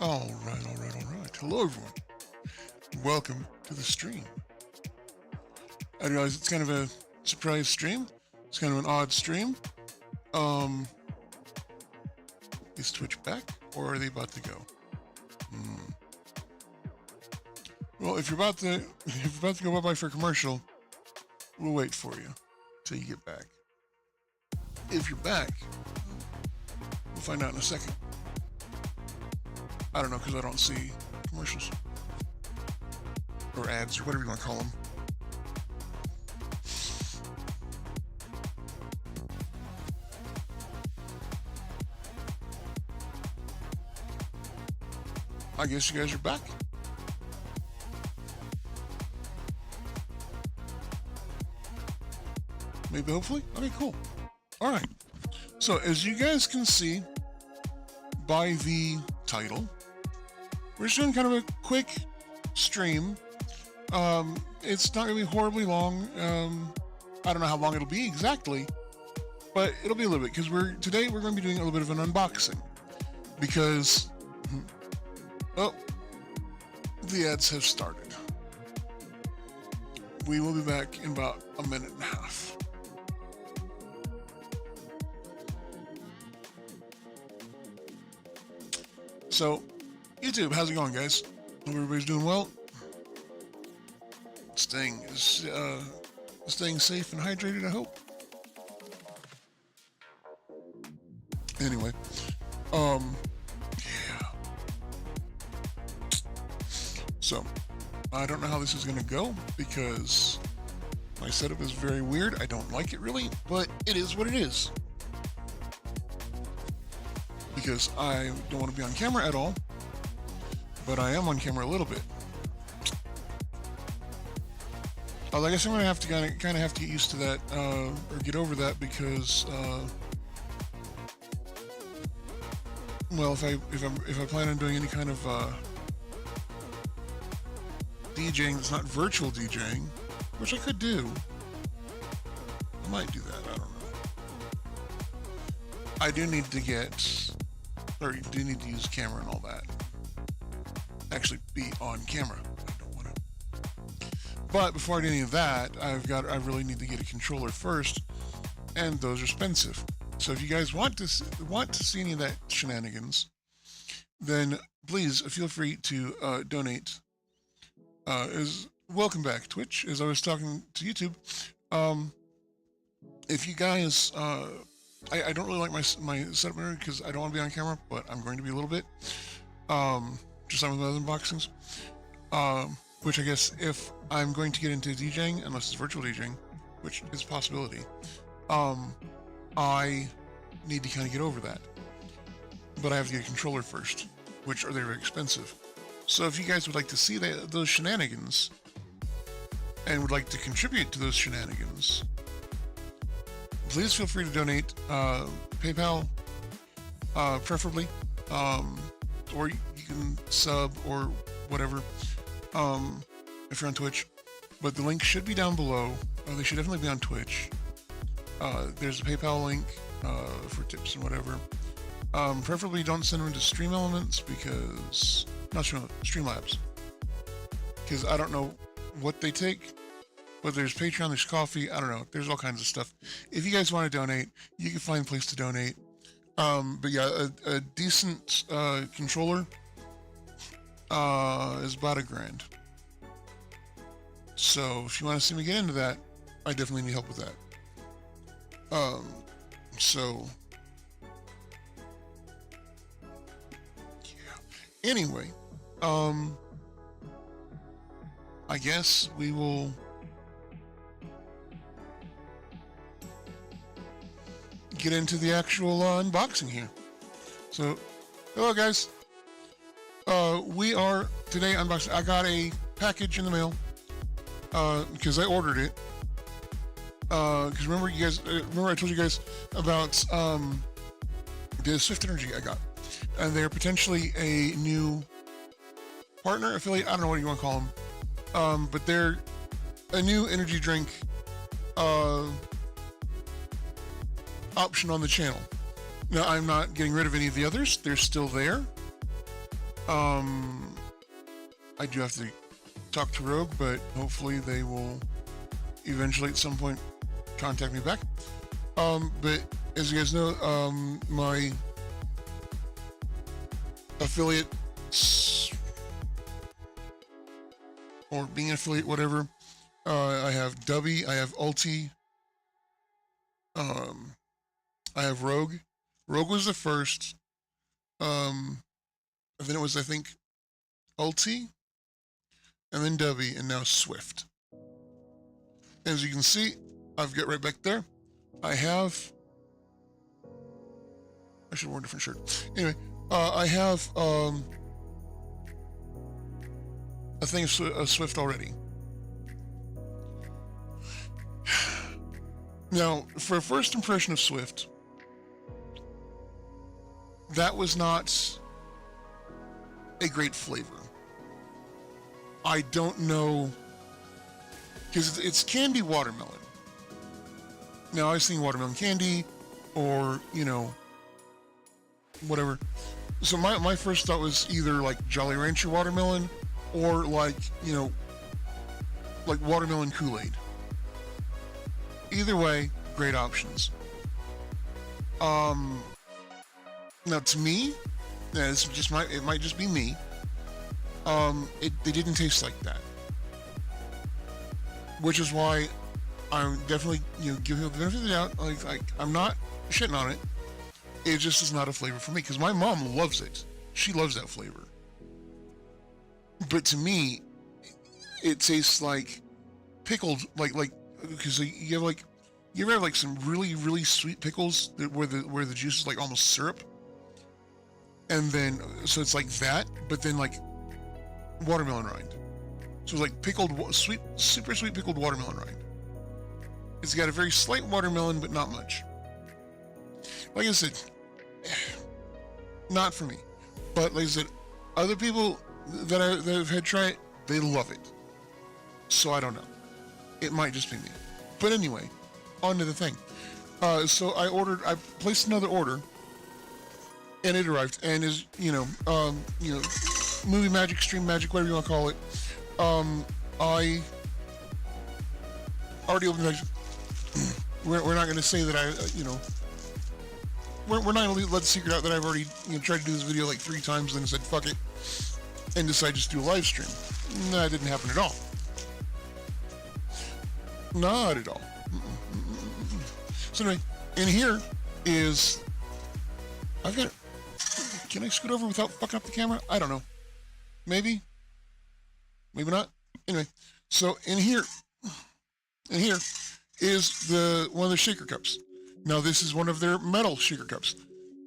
All right, all right, all right. Hello, everyone. Welcome to the stream. I realize it's kind of a surprise stream. It's kind of an odd stream. Um, is Twitch back, or are they about to go? Well, if you're about to go bye for a commercial, we'll wait for you till you get back. If you're back, we'll find out in a second. I don't know because I don't see commercials or ads or whatever you want to call them. I guess you guys are back. Maybe, hopefully. Okay, cool. All right. So as you guys can see by the title, we're just doing kind of a quick stream. It's not going to be horribly long. I don't know how long it'll be exactly, but it'll be a little bit because today we're going to be doing a little bit of an unboxing because the ads have started. We will be back in about a minute and a half. So, YouTube, how's it going, guys? Hope everybody's doing well. Staying safe and hydrated, I hope. Anyway, yeah. So, I don't know how this is going to go because my setup is very weird. I don't like it really, but it is what it is. Because I don't want to be on camera at all, but I am on camera a little bit. I guess I'm gonna have to kind of have to get used to that or get over that because well, if I plan on doing any kind of DJing that's not virtual DJing, which I could do, I might do that. I don't know. I do need to do need to use camera and all that. Actually, be on camera. I don't want to. But before I do any of that, I really need to get a controller first, and those are expensive. So if you guys want to see any of that shenanigans, then please feel free to donate. Welcome back, Twitch. As I was talking to YouTube, if you guys, I don't really like my setup mirror because I don't want to be on camera, but I'm going to be a little bit. Just some of the other unboxings. Which I guess if I'm going to get into DJing, unless it's virtual DJing, which is a possibility, I need to kind of get over that. But I have to get a controller first, which are very expensive. So if you guys would like to see those shenanigans and would like to contribute to those shenanigans, please feel free to donate. PayPal, preferably, or you can sub or whatever. If you're on Twitch, but the link should be down below. They should definitely be on Twitch. There's a PayPal link for tips and whatever. Preferably don't send them to Stream Elements because not Streamlabs, because I don't know what they take. But there's Patreon, there's Coffee, I don't know. There's all kinds of stuff. If you guys want to donate, you can find a place to donate. But yeah, a decent controller is about $1,000. So if you want to see me get into that, I definitely need help with that. So yeah. Anyway, I guess we will get into the actual unboxing here. So, hello guys. We are today unboxing. I got a package in the mail because I ordered it. Because remember I told you guys about the Swift Energy I got, and they're potentially a new partner, affiliate. I don't know what you want to call them, but they're a new energy drink option on the channel. Now, I'm not getting rid of any of the others. They're still there. I do have to talk to Rogue, but hopefully they will eventually at some point contact me back. But as you guys know, my affiliate or being an affiliate, whatever, I have Dubby, I have Ulti, I have Rogue. Rogue was the first. And then it was, I think, Ulti, and then Dubby, and now Swift. As you can see, I've got right back there. I have. I should wear a different shirt. Anyway, I have a thing of Swift already. Now, for a first impression of Swift, that was not a great flavor. I don't know, because it's candy watermelon. Now, I was thinking watermelon candy, or, you know, whatever. So my first thought was either like Jolly Rancher watermelon, or like, you know, like watermelon Kool-Aid. Either way, great options. Now to me, this just it might just be me. They didn't taste like that, which is why I'm definitely, you know, giving it the benefit of the doubt. Like I'm not shitting on it. It just is not a flavor for me, because my mom loves it. She loves that flavor. But to me, it tastes like pickled, like because you have like, you ever have like some really sweet pickles where the juice is like almost syrup, and then so it's like that, but then like watermelon rind. So it's like pickled sweet, super sweet pickled watermelon rind. It's got a very slight watermelon, but not much. Like I said, not for me. But like I said, other people that have had try it, they love it. So I don't know. It might just be me. But anyway, on to the thing. So I placed another order, and it arrived. And is movie magic, stream magic, whatever you want to call it. I already opened the. We're not going to say that we're not going to let the secret out that I've already tried to do this video like 3 times, and then said fuck it, and decided just to do a live stream. That didn't happen at all. Not at all. So anyway, in here is, I've got, can I scoot over without fucking up the camera? I don't know. Maybe not. Anyway, so in here is one of the shaker cups. Now this is one of their metal shaker cups,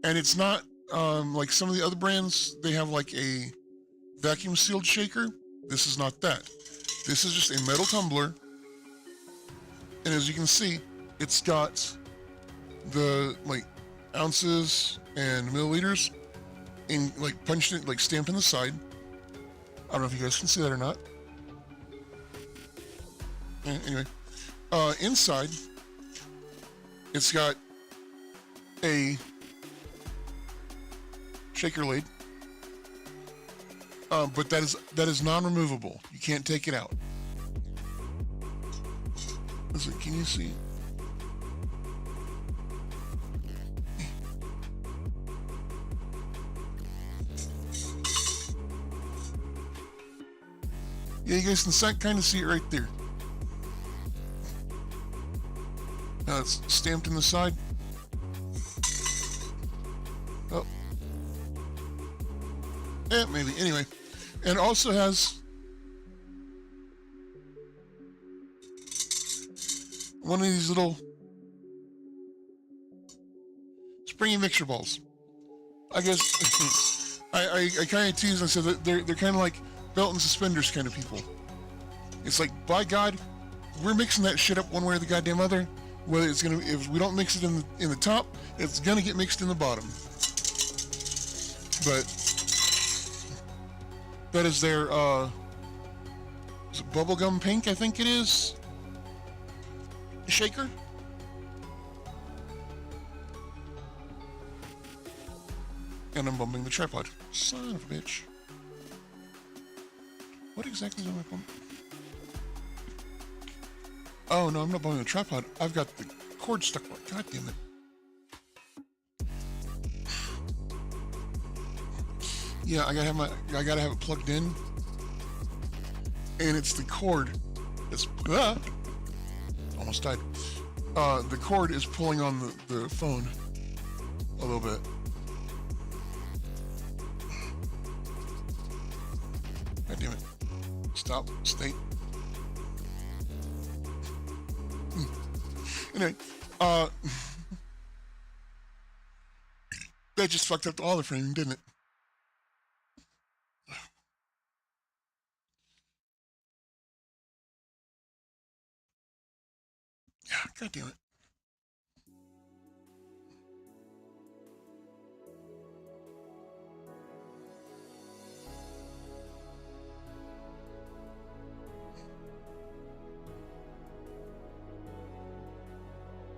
and it's not like some of the other brands. They have like a vacuum sealed shaker. This is not that. This is just a metal tumbler, and as you can see, it's got the like ounces and milliliters in like punched it, like stamped in the side. I don't know if you guys can see that or not. Anyway, inside, it's got a shaker lid, but that is non-removable. You can't take it out. Listen, can you see? Yeah, you guys can kind of see it right there. Now it's stamped in the side. Oh. Maybe. Anyway. And it also has one of these little springy mixer balls. I guess I kind of teased and said that they're kind of like belt and suspenders kind of people. It's like, by God, we're mixing that shit up one way or the goddamn other. Whether it's gonna, if we don't mix it in the top, it's gonna get mixed in the bottom. But that is their is it bubblegum pink? I think it is. Shaker. And I'm bumping the tripod. Son of a bitch. What exactly is on my phone? Oh no, I'm not buying a tripod. I've got the cord stuck on. God damn it. Yeah, I gotta have it plugged in. And it's the cord. It's almost died. The cord is pulling on the phone a little bit. God damn it. Stop. Stay. Anyway, that just fucked up the auto framing, didn't it? Yeah, god damn it.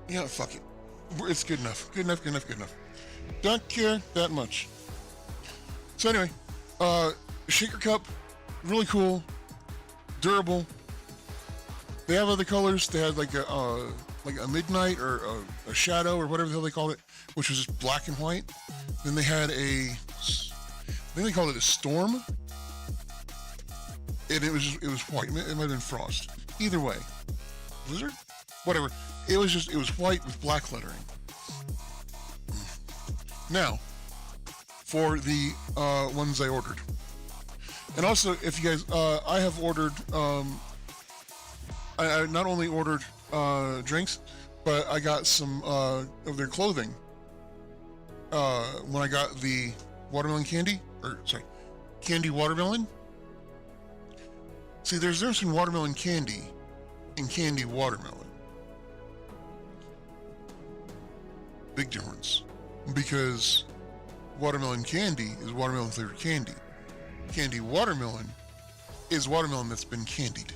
Yeah, fuck it. It's good enough. Good enough, good enough, good enough. Don't care that much. So anyway, shaker cup, really cool, durable. They have other colors. They had like a midnight or a shadow or whatever the hell they called it, which was just black and white. Then they had I think they called it a storm, and it was white. It might have been frost. Either way, blizzard, whatever. It was white with black lettering. Now, for the ones I ordered, and also if you guys, I have ordered. I not only ordered drinks, but I got some of their clothing. When I got the watermelon candy, candy watermelon. See, there's a difference between watermelon candy and candy watermelon. Big difference, because watermelon candy is watermelon flavored candy. Candy watermelon is watermelon that's been candied.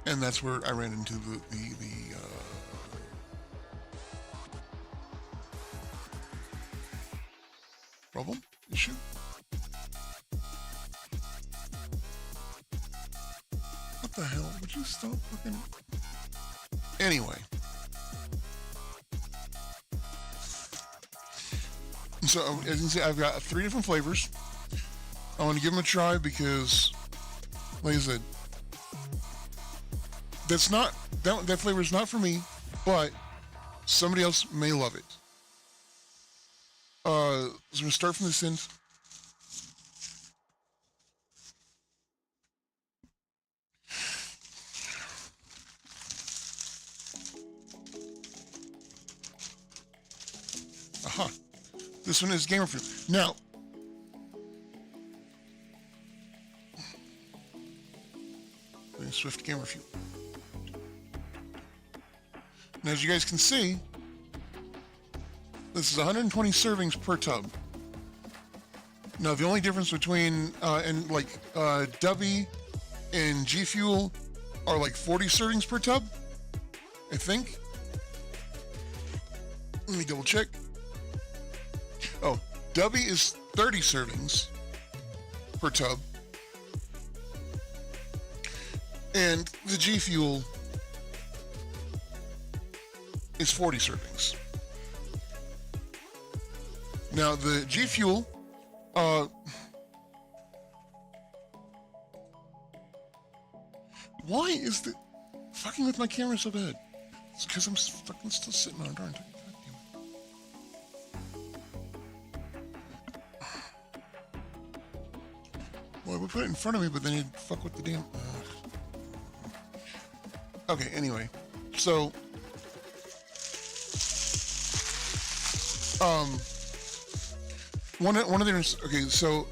And that's where I ran into the problem, issue. What the hell? Would you stop fucking... Anyway. So, as you can see, I've got 3 different flavors. I want to give them a try because, like I said, that flavor is not for me, but somebody else may love it. So I'm gonna start from this end. Aha. This one is gamer fruit. Now, Swift gamer fruit. Now, as you guys can see, this is 120 servings per tub. Now, the only difference between Dubby and G Fuel are like 40 servings per tub, I think. Let me double check. Oh, Dubby is 30 servings per tub, and the G Fuel is 40 servings. Now, the G Fuel, why is the fucking with my camera so bad? It's because I'm fucking still sitting on a darn thing. Well, I would put it in front of me, but then you'd fuck with the damn... Okay, anyway. So... One of the... Okay, so...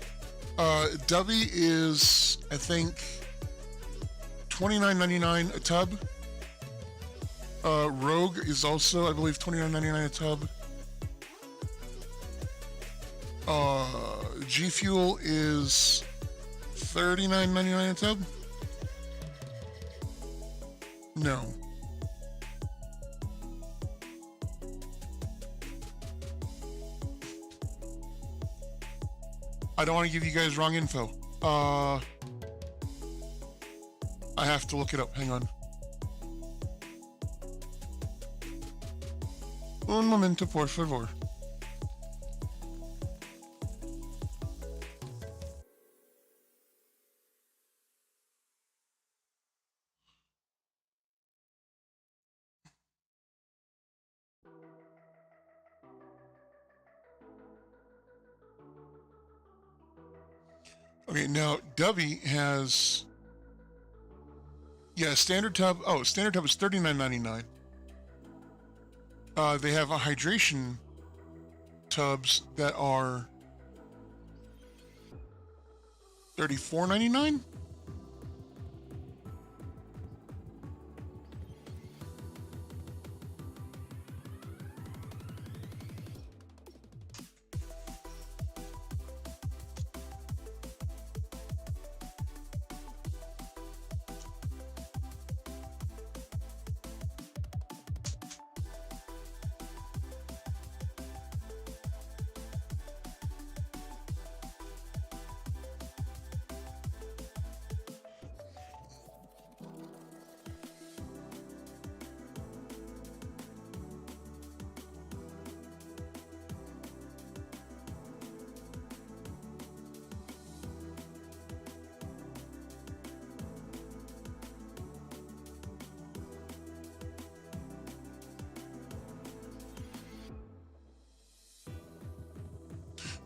Dubby is, I think... $29.99 a tub. Rogue is also, I believe, $29.99 a tub. G Fuel is $39.99 a tub? No. I don't want to give you guys wrong info. I have to look it up. Hang on. Un momento, por favor. Okay, now W has, yeah, standard tub. Oh, standard tub is $39.99. They have a hydration tubs that are $34.99.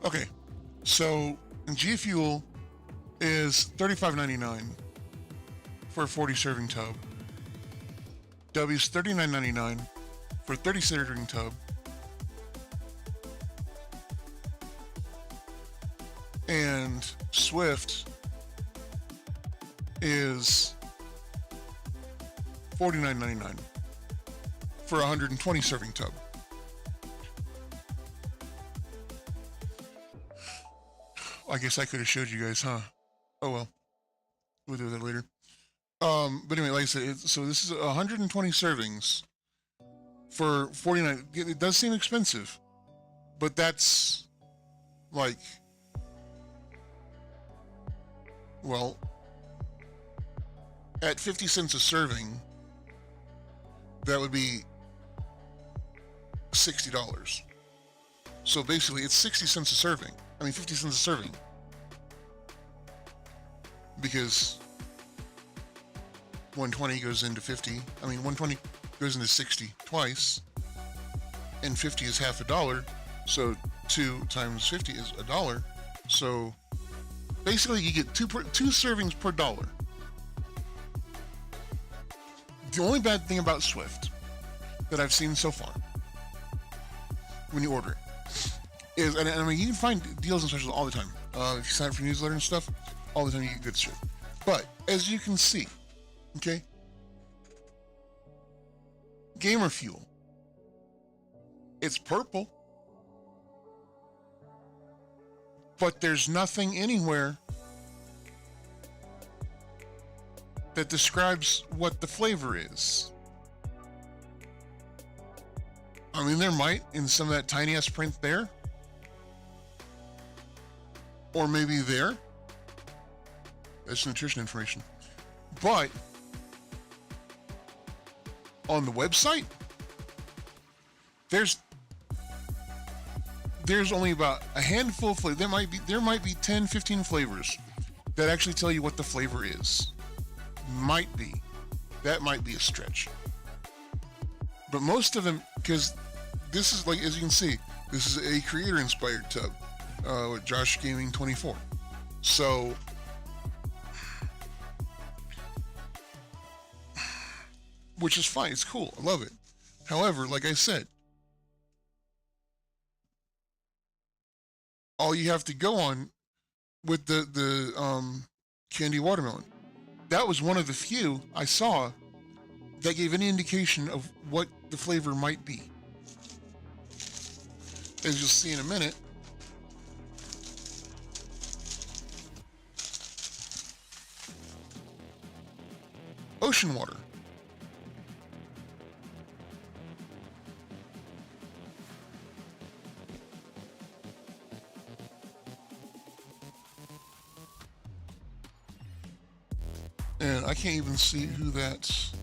Okay, so G Fuel is $35.99 for a 40 serving tub. W is $39.99 for a 30 serving tub. And Swift is $49.99 for a 120 serving tub. I guess I could have showed you guys, huh? Oh well, we'll do that later. But anyway, like I said, so this is 120 servings for $49. It does seem expensive, but that's like, well, at 50 cents a serving, that would be $60. So basically, it's 60 cents a serving. 50 cents a serving. Because 120 goes into 50. 120 goes into 60 twice. And 50 is half a dollar. So 2 times 50 is $1. So basically, you get two servings per dollar. The only bad thing about Swift that I've seen so far, when you order it, is, and you can find deals and specials all the time. If you sign up for newsletter and stuff, all the time you get good shit. But as you can see, okay, Gamer Fuel, it's purple, but there's nothing anywhere that describes what the flavor is. There might in some of that tiny ass print there. Or maybe there. That's nutrition information. But on the website, there's only about a handful of flavors. There might be 10, 15 flavors that actually tell you what the flavor is. Might be. That might be a stretch. But most of them, because this is, like, as you can see, this is a creator inspired tub. With Josh Gaming 24. So which is fine, it's cool, I love it. However, like I said, all you have to go on with the candy watermelon, that was one of the few I saw that gave any indication of what the flavor might be. As you'll see in a minute, ocean water. And I can't even see who that's...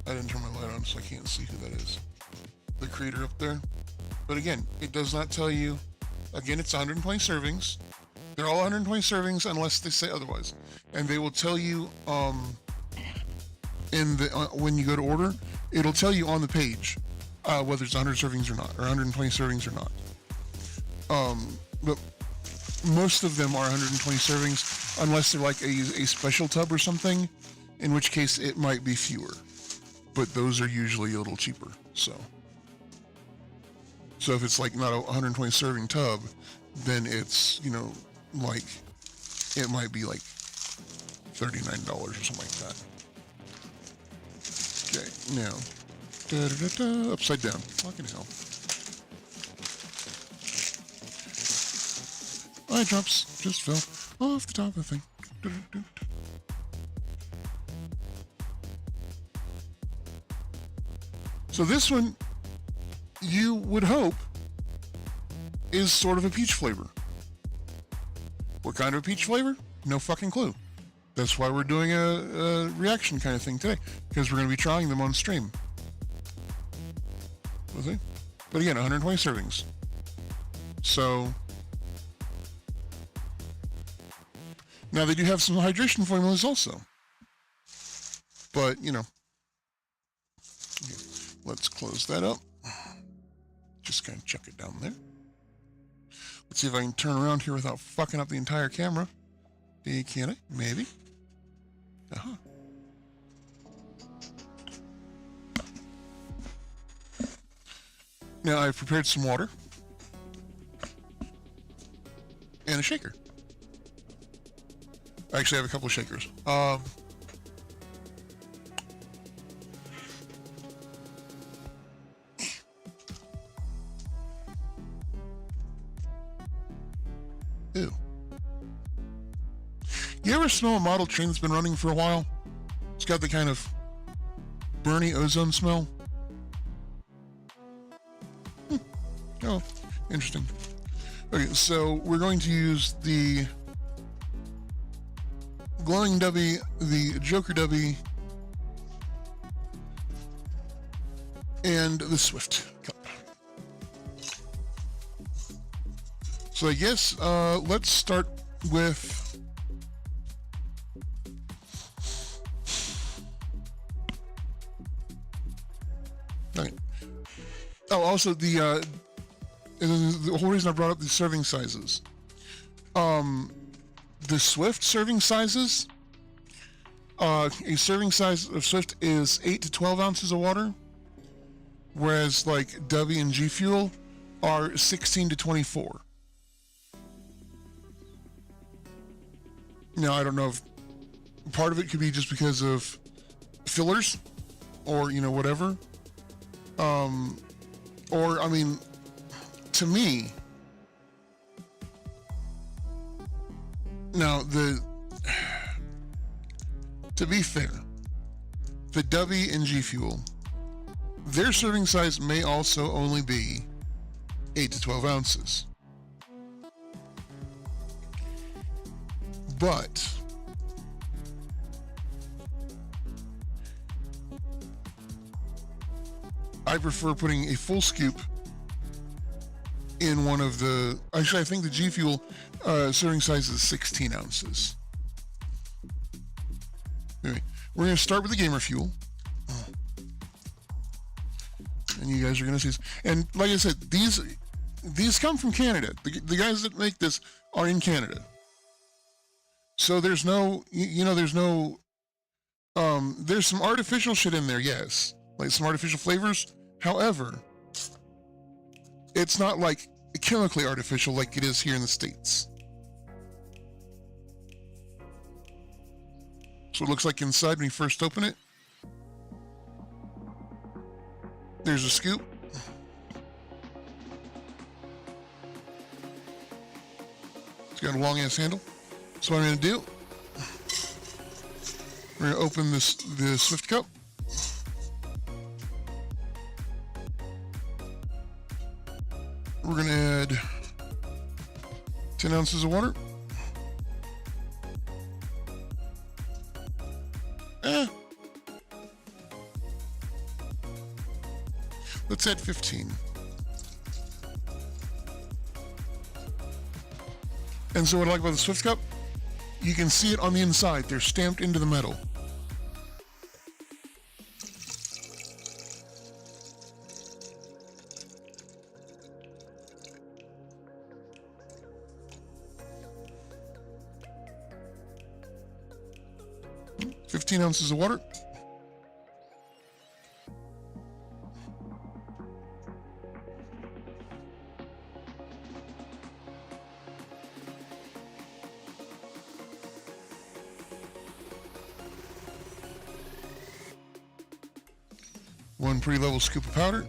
I didn't turn my light on, so I can't see who that is. The creator up there. But again, it does not tell you. Again, it's 120 servings. They're all 120 servings unless they say otherwise. And they will tell you in the when you go to order, it'll tell you on the page whether it's 100 servings or not, or 120 servings or not. But most of them are 120 servings, unless they're like a special tub or something, in which case it might be fewer. But those are usually a little cheaper. So if it's like not a 120 serving tub, then it's, you know, like it might be like $39 or something like that. Okay, now upside down. Fucking hell. Eye drops just fell off the top of the thing. So this one, you would hope, is sort of a peach flavor. What kind of peach flavor? No fucking clue. That's why we're doing a reaction kind of thing today, because we're going to be trying them on stream. We'll see. But again, 120 servings. So now they do have some hydration formulas also. But, you know, okay, let's close that up. Just kind of chuck it down there. Let's see if I can turn around here without fucking up the entire camera. Can I? Maybe. Uh-huh. Now I've prepared some water. And a shaker. Actually, I have a couple of shakers. Ew. You ever smell a model train that's been running for a while? It's got the kind of burny ozone smell. Oh, interesting. Okay, so we're going to use the Glowing Dubby, the Joker Dubby, and the Swift cup. So I guess let's start with okay. Oh, also the whole reason I brought up the serving sizes. The Swift serving sizes. A serving size of Swift is 8 to 12 ounces of water, whereas like Dubby and G Fuel are 16 to 24. Now, I don't know if part of it could be just because of fillers or, you know, whatever. Or, I mean, to me, now, to be fair, the Dubby and G Fuel, their serving size may also only be 8 to 12 ounces. But I prefer putting a full scoop in one of the... Actually, I think the G Fuel serving size is 16 ounces. Anyway, we're going to start with the Gamer Fuel. And you guys are going to see... And like I said, these come from Canada. The guys that make this are in Canada. So there's no, you know, there's no, there's some artificial shit in there, yes. Like some artificial flavors. However, it's not like chemically artificial like it is here in the States. So it looks like inside when you first open it. There's a scoop. It's got a long ass handle. So what I'm going to do, we're going to open the Swift cup. We're going to add 10 ounces of water. Let's add 15. And so what I like about the Swift Cup, you can see it on the inside. They're stamped into the metal. $15 ounces of water. One pretty level scoop of powder.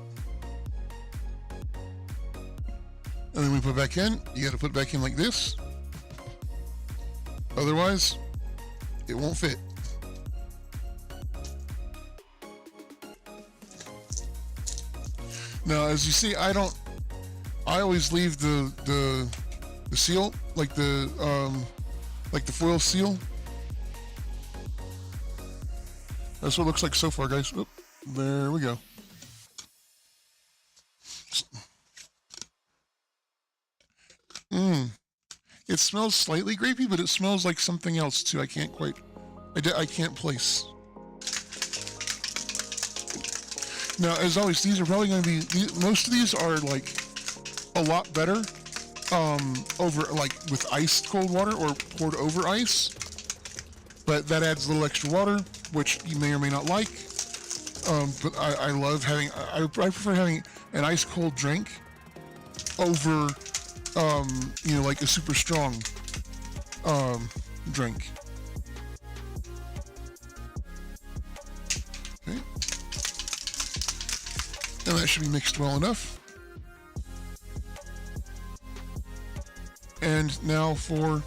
And then we put it back in. You got to put it back in like this. Otherwise, it won't fit. Now, as you see, I always leave the seal, like the foil seal. That's what it looks like so far, guys. Oop, there we go. It smells slightly grapey, but it smells like something else too. I can't place. Now, as always, these are probably going to be, most of these are like a lot better over like with iced cold water or poured over ice, but that adds a little extra water, which you may or may not like. But I love having, I prefer having an ice cold drink over, you know, like a super strong drink. Okay. And that should be mixed well enough. And now for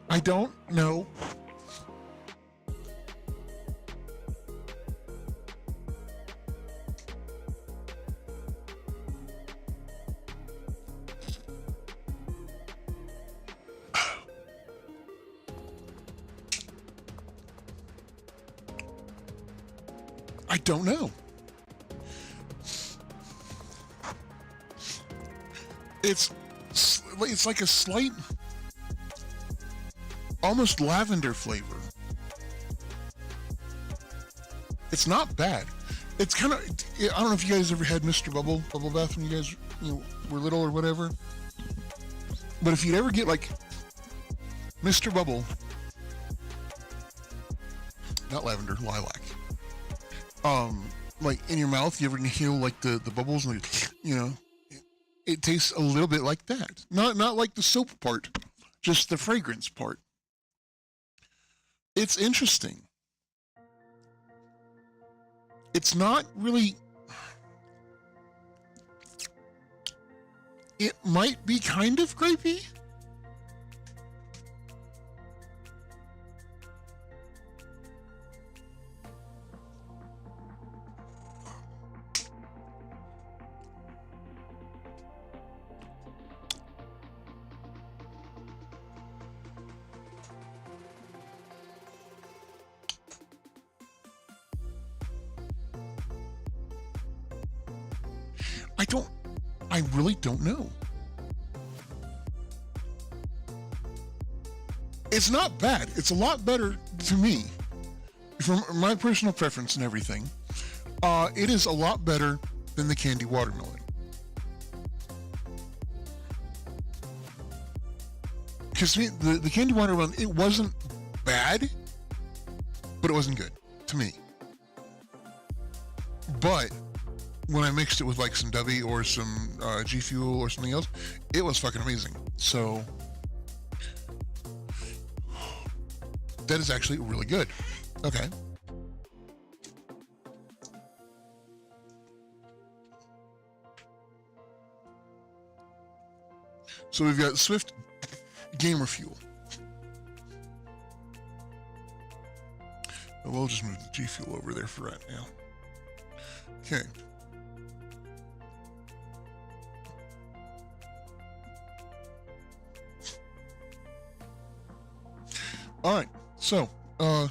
I don't know. I don't know. It's like a slight, almost lavender flavor. It's not bad. It's kind of, I don't know if you guys ever had Mr. Bubble Bath when you guys were little or whatever. But if you'd ever get like Mr. Bubble, not lavender, lilac. Like in your mouth, you ever inhale like the bubbles and it tastes a little bit like that. Not like the soap part, just the fragrance part. It's interesting. It's not really, it might be kind of grapey. I really don't know. It's not bad. It's a lot better to me, from my personal preference and everything. It is a lot better than the candy watermelon. Because the candy watermelon, it wasn't bad, but it wasn't good to me. But when I mixed it with like some Dubby or some G Fuel or something else, it was fucking amazing. So that is actually really good. Okay. So we've got Swift Gamer Fuel. We'll just move the G Fuel over there for right now. Okay. All right. So, I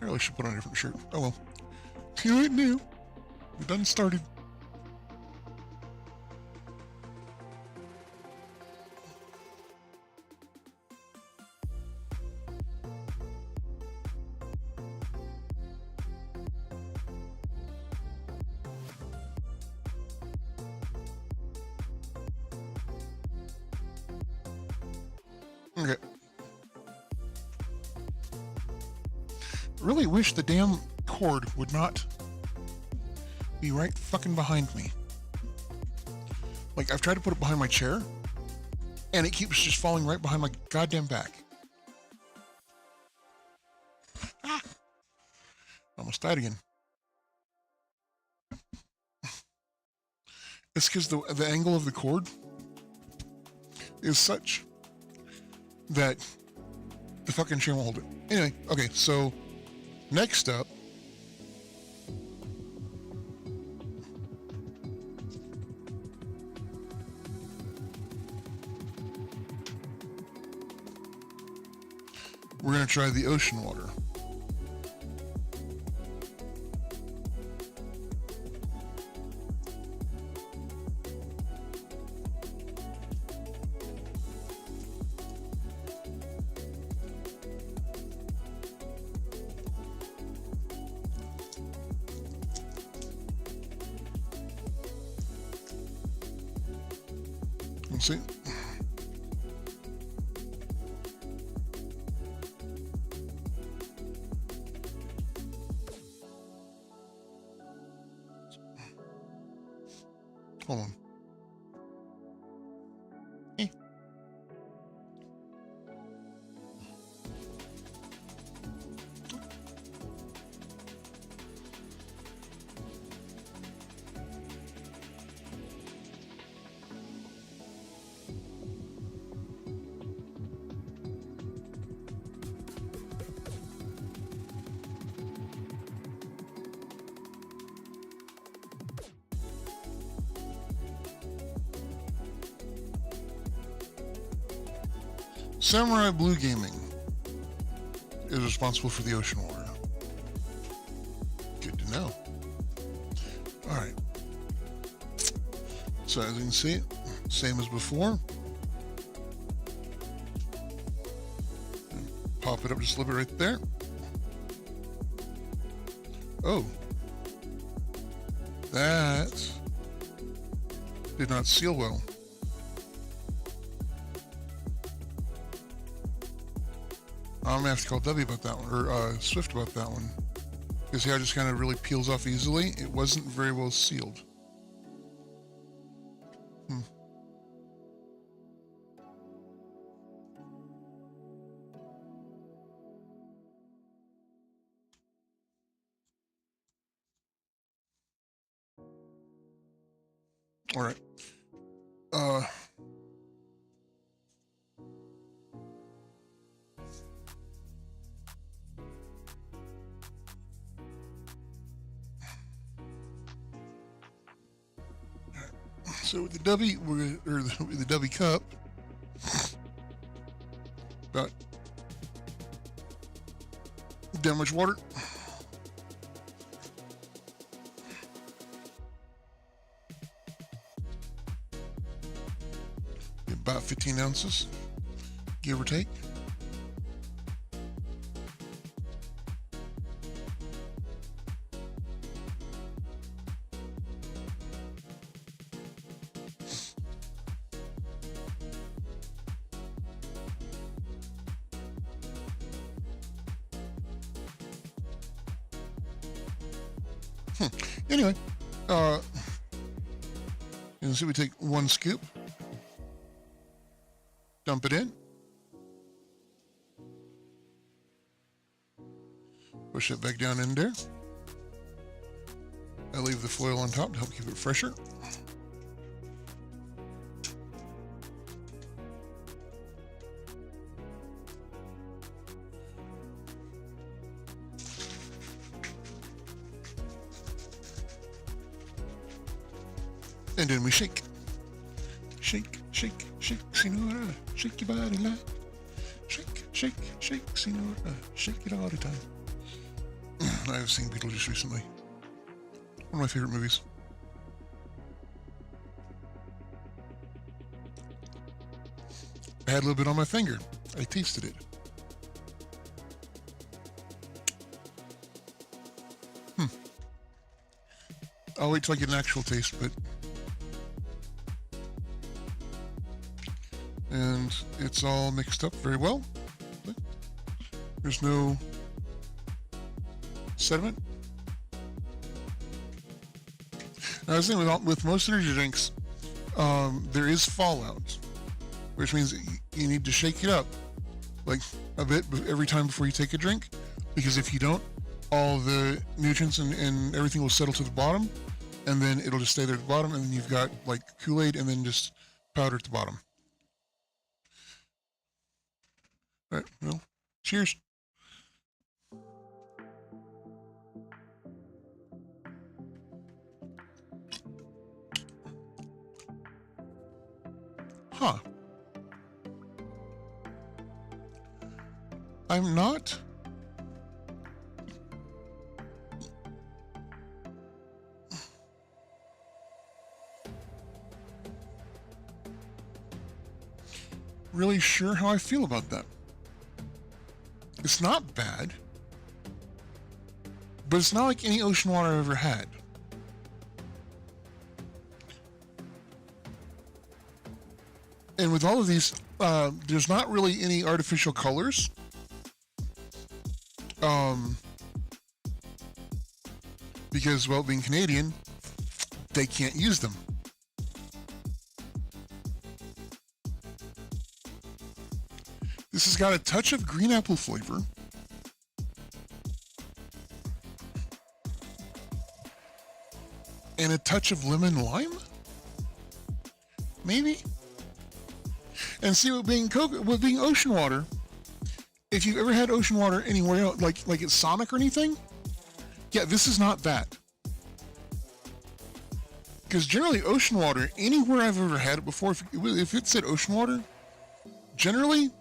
really should put on a different shirt. Oh well. Here it now. We're done started. Okay. Really wish the damn cord would not be right fucking behind me. Like, I've tried to put it behind my chair, and it keeps just falling right behind my goddamn back. Ah! Almost died again. It's because the angle of the cord is such that the fucking chair won't hold it. Anyway, okay, so next up, we're going to try the ocean water. Let's see. Hold on. Samurai Blue Gaming is responsible for the ocean water. Good to know. Alright. So as you can see, same as before. Pop it up just a little bit right there. Oh. That did not seal well. I'm gonna have to call Debbie about that one, or Swift about that one. Because see how it just kind of really peels off easily? It wasn't very well sealed. Alright. So with the W, or the W cup, about that much water. About 15 ounces, give or take. Anyway, you see, we take one scoop, dump it in, push it back down in there. I leave the foil on top to help keep it fresher. And then we shake. Shake, shake, shake, senora. Shake your body like. Shake, shake, shake, senora. Shake it all the time. I've seen Beetlejuice recently. One of my favorite movies. I had a little bit on my finger. I tasted it. I'll wait till I get an actual taste, but... And it's all mixed up very well. There's no sediment. Now, I was saying with most energy drinks, there is fallout, which means you need to shake it up like a bit every time before you take a drink, because if you don't, all the nutrients and everything will settle to the bottom, and then it'll just stay there at the bottom, and then you've got like Kool-Aid and then just powder at the bottom. All right, well, cheers. Huh. I'm not really sure how I feel about that. It's not bad, but it's not like any ocean water I've ever had. And with all of these, there's not really any artificial colors. Because, well, being Canadian, they can't use them. This has got a touch of green apple flavor. And a touch of lemon lime? Maybe? And see, with being ocean water, if you've ever had ocean water anywhere else, like at Sonic or anything, yeah, this is not that. Because generally, ocean water, anywhere I've ever had it before, if it said ocean water, generally,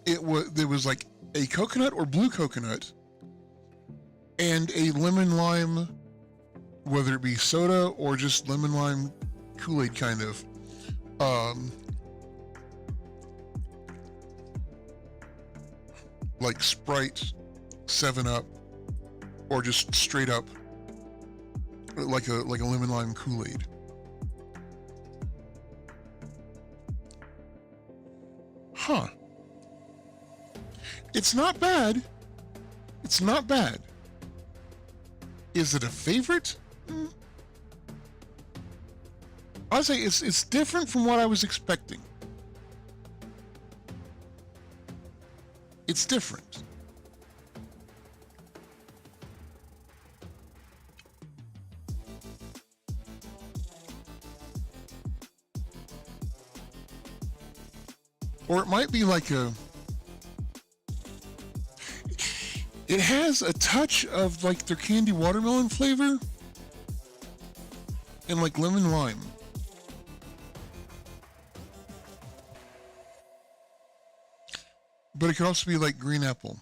there was like a coconut or blue coconut and a lemon lime, whether it be soda or just lemon lime Kool-Aid kind of. Like Sprite, 7-Up, or just straight up like a lemon lime Kool-Aid. Huh. It's not bad. It's not bad. Is it a favorite? I'd say it's different from what I was expecting. It's different. Or it might be like it has a touch of like their candy watermelon flavor and like lemon lime. But it could also be like green apple.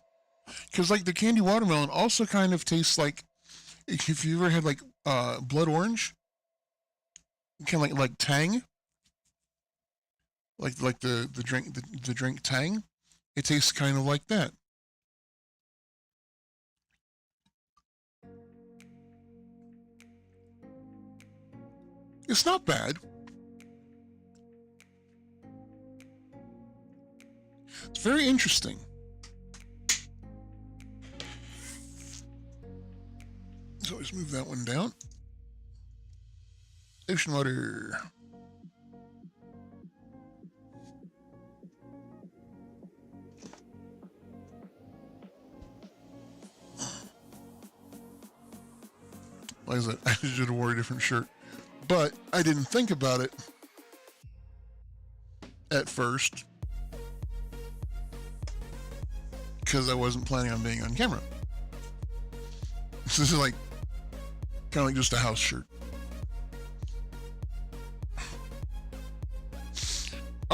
Because like the candy watermelon also kind of tastes like, if you ever had like blood orange, kind of like Tang, like the drink Tang, it tastes kind of like that. It's not bad. It's very interesting. So let's move that one down. Ocean water. Like I said, I should have worn a different shirt. But I didn't think about it at first because I wasn't planning on being on camera. So this is like kind of like just a house shirt.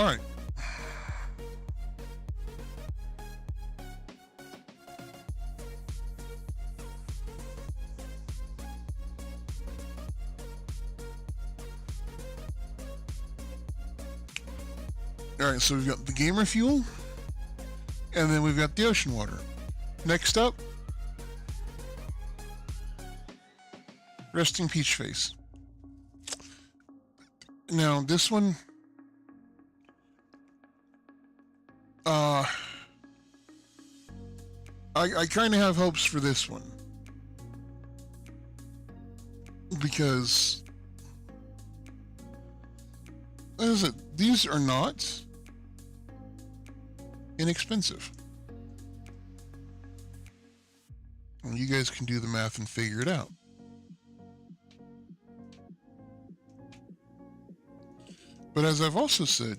All right. All right, so we've got the gamer fuel, and then we've got the ocean water. Next up, resting peach face. Now this one, I kind of have hopes for this one because, what is it? These are not inexpensive. Well, you guys can do the math and figure it out. But as I've also said,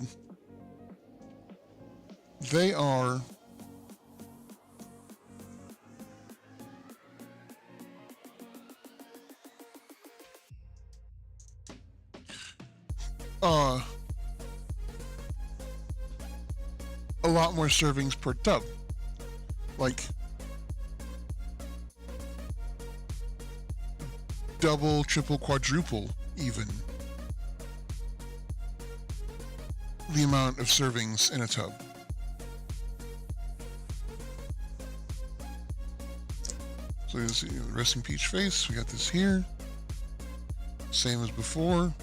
they are a lot more servings per tub. Like double, triple, quadruple even the amount of servings in a tub. So you see the resting peach face, we got this here. Same as before.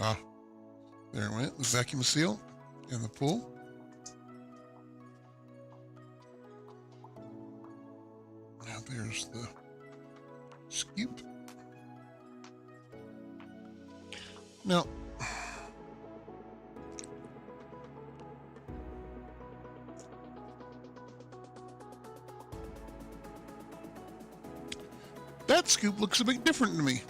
Ah, there it went. The vacuum seal and the pull. Now there's the scoop. Now, that scoop looks a bit different to me.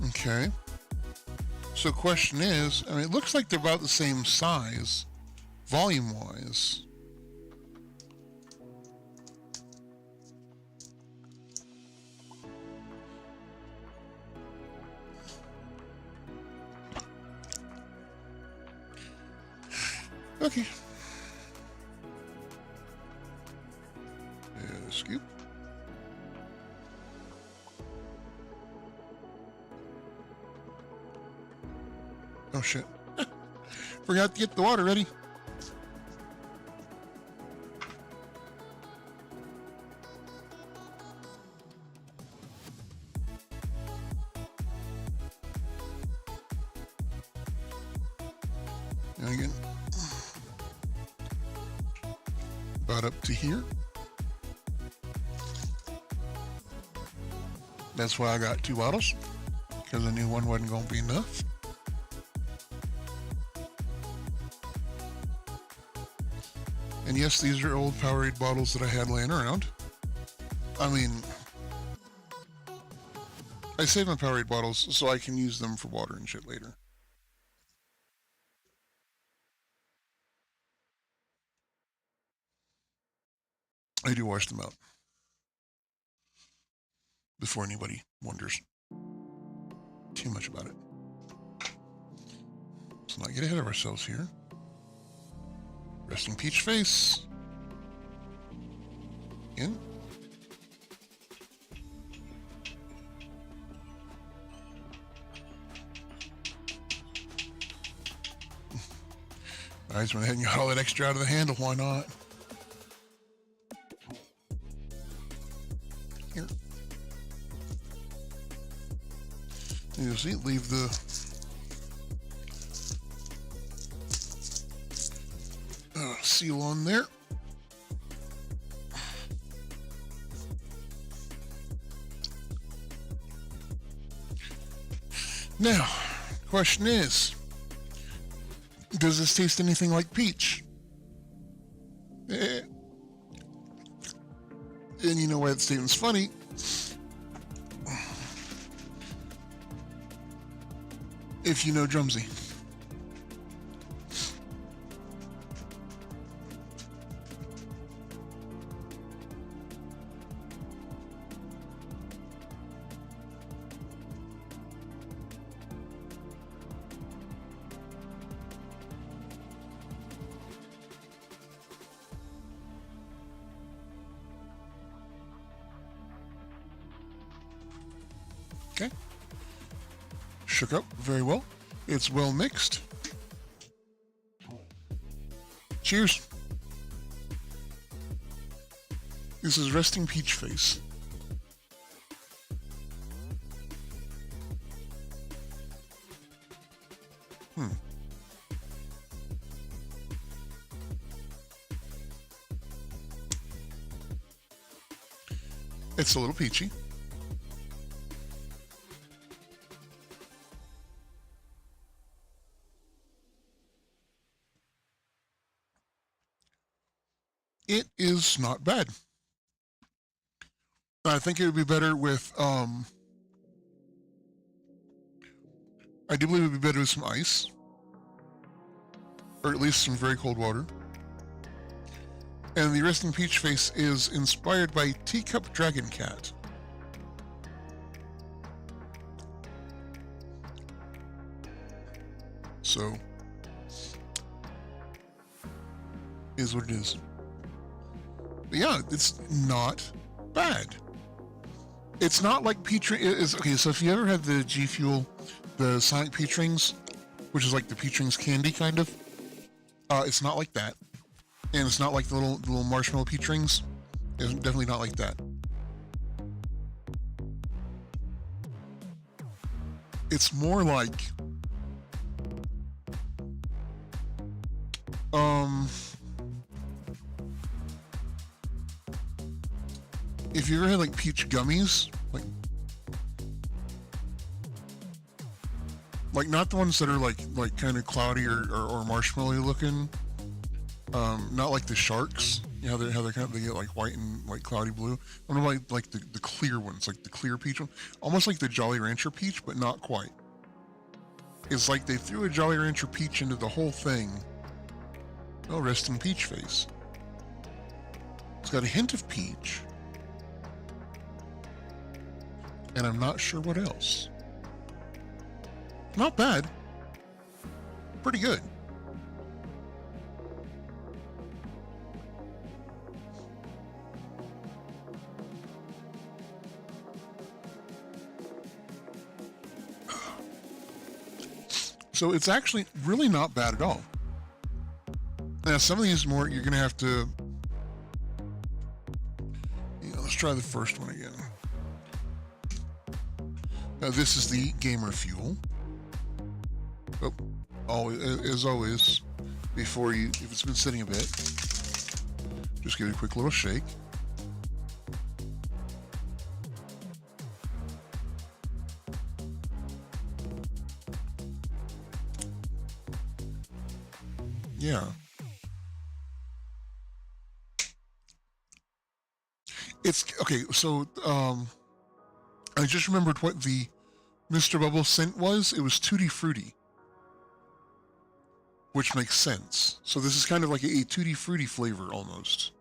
Okay. So question is, I mean, it looks like they're about the same size, volume-wise. Okay. Scoop. Oh shit. Forgot to get the water ready. And again, about up to here. That's why I got 2 bottles, because I knew one wasn't going to be enough. And yes, these are old Powerade bottles that I had laying around. I mean, I save my Powerade bottles so I can use them for water and shit later. I do wash them out before anybody wonders too much about it. Let's not get ahead of ourselves here. Resting peach face. In. I just went ahead and got all that extra out of the handle. Why not? Here. You'll see, leave the seal on there. Now, the question is, does this taste anything like peach? And you know why that statement's funny? If you know Drumsy. Okay. Shook up very well. It's well mixed. Cheers. This is Resting Peach Face. It's a little peachy. It is not bad. I think it would be better with, I do believe it would be better with some ice. Or at least some very cold water. And the Resting Peach Face is inspired by Teacup Dragon Cat. So, is what it is. But yeah, it's not bad. It's not like peach is okay. So if you ever had the G Fuel, the Sonic Peach Rings, which is like the Peach Rings candy kind of, it's not like that, and it's not like the little marshmallow peach rings. It's definitely not like that. It's more like if you ever had like peach gummies, like not the ones that are like kind of cloudy or marshmallowy looking, not like the sharks, you know, how they're kind of, they get like white and like cloudy blue. I don't know, like the clear ones, like the clear peach one, almost like the Jolly Rancher peach, but not quite. It's like they threw a Jolly Rancher peach into the whole thing. Oh, Resting Peach Face. It's got a hint of peach. And I'm not sure what else. Not bad. Pretty good. So it's actually really not bad at all. Now some of these more, you're going to have to, let's try the first one again. Now this is the Gamer Fuel. Oh, always, as always, before you, if it's been sitting a bit, just give it a quick little shake. Yeah. It's okay. So, I just remembered what the Mr. Bubble scent was. It was Tutti Frutti, which makes sense. So this is kind of like a Tutti Frutti flavor almost.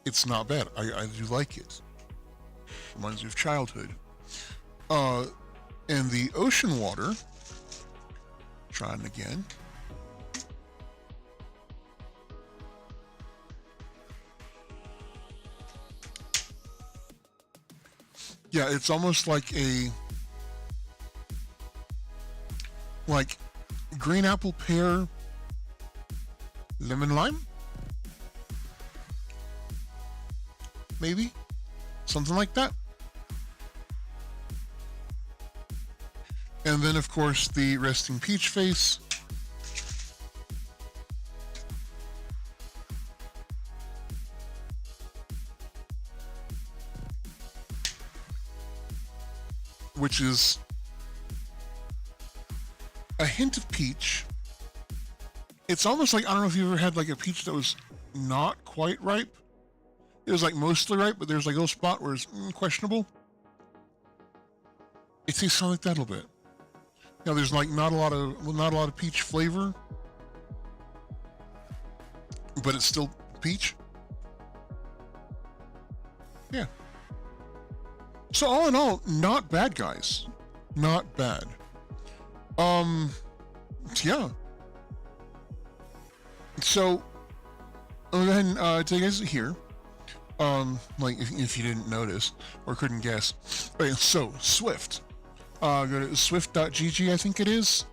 It's not bad. I do like it. Reminds me of childhood. And the ocean water. Trying again. Yeah, it's almost like green apple, pear, lemon lime? Maybe? Something like that. And then, of course, the Resting Peach Face. which is a hint of peach. It's almost like, I don't know if you ever had like a peach that was not quite ripe. It was like mostly ripe, but there's like a little spot where it's questionable. It tastes kind of like that a little bit. Now there's like not a lot of peach flavor, but it's still peach. Yeah. So all in all, not bad, guys. Not bad. Yeah. So I'll go ahead and tell you guys here. Like if you didn't notice or couldn't guess. Okay, so Swift. Go to swift.gg, I think it is.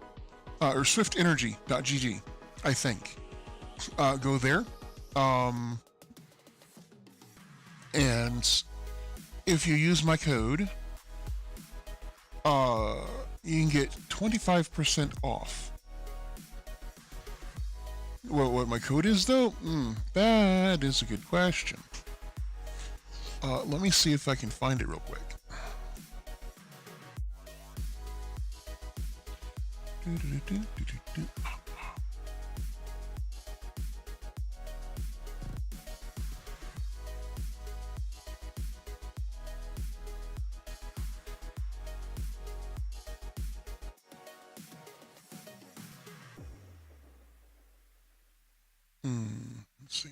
Or swiftenergy.gg, I think. Go there. And if you use my code, you can get 25% off. What my code is, though? That is a good question. Let me see if I can find it real quick. Let's see.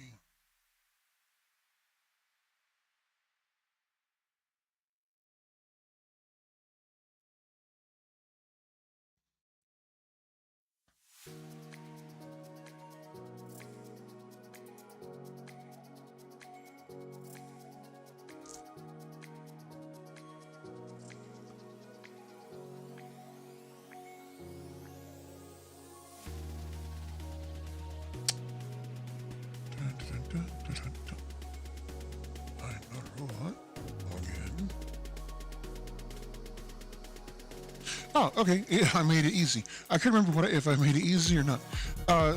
Oh, okay. Yeah, I made it easy. I couldn't remember if I made it easy or not.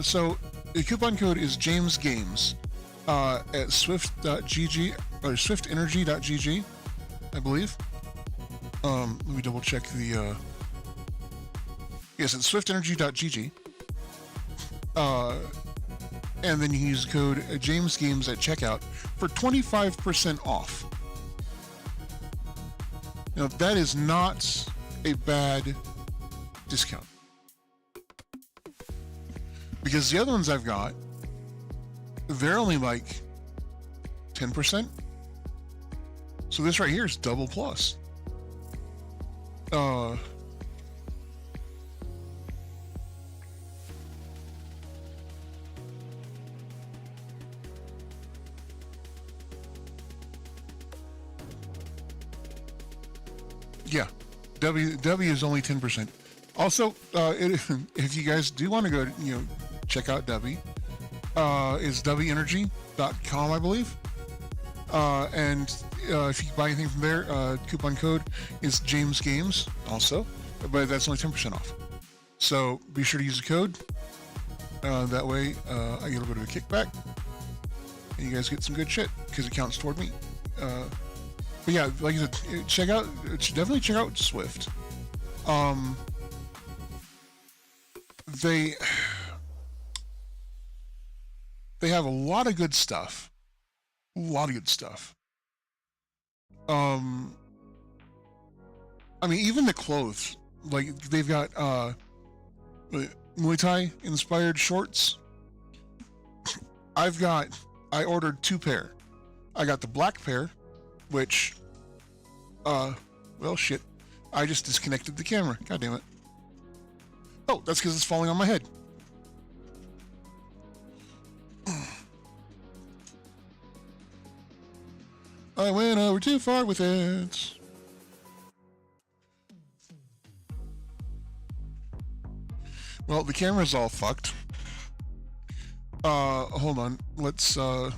So the coupon code is James Games at swift.gg or swiftenergy.gg, I believe. Let me double check the. Yes, it's swiftenergy.gg. And then you can use the code James Games at checkout for 25% off. Now that is not a bad discount, because the other ones I've got, they're only like 10%. So this right here is double plus. Yeah. W is only 10%. Also, if you guys do want to go, check out W. It's WEnergy.com, I believe. And if you buy anything from there, coupon code is James Games also, but that's only 10% off. So be sure to use the code. That way, I get a bit of a kickback, and you guys get some good shit because it counts toward me. But yeah, like I said, definitely check out Swift. They have a lot of good stuff. A lot of good stuff. I mean, even the clothes. Like, they've got Muay Thai inspired shorts. I ordered 2 pair. I got the black pair, which, well, shit. I just disconnected the camera. God damn it. Oh, that's because it's falling on my head. I went over too far with it. Well, the camera's all fucked. Hold on. Let's, doink.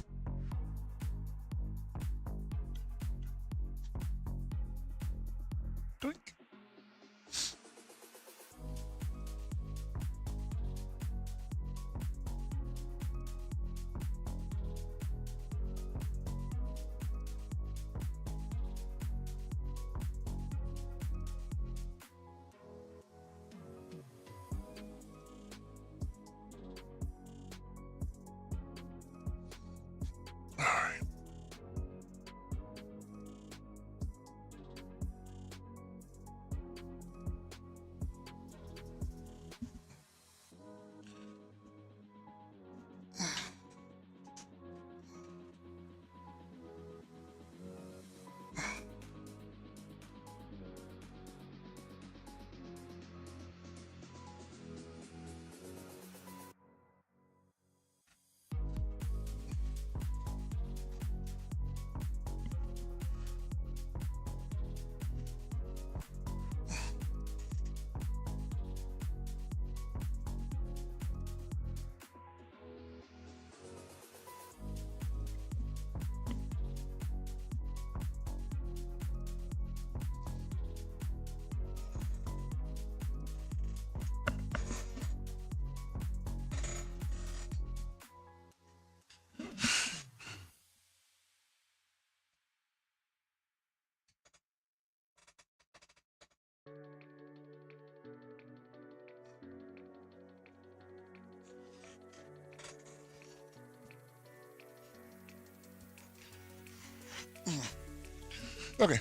Okay.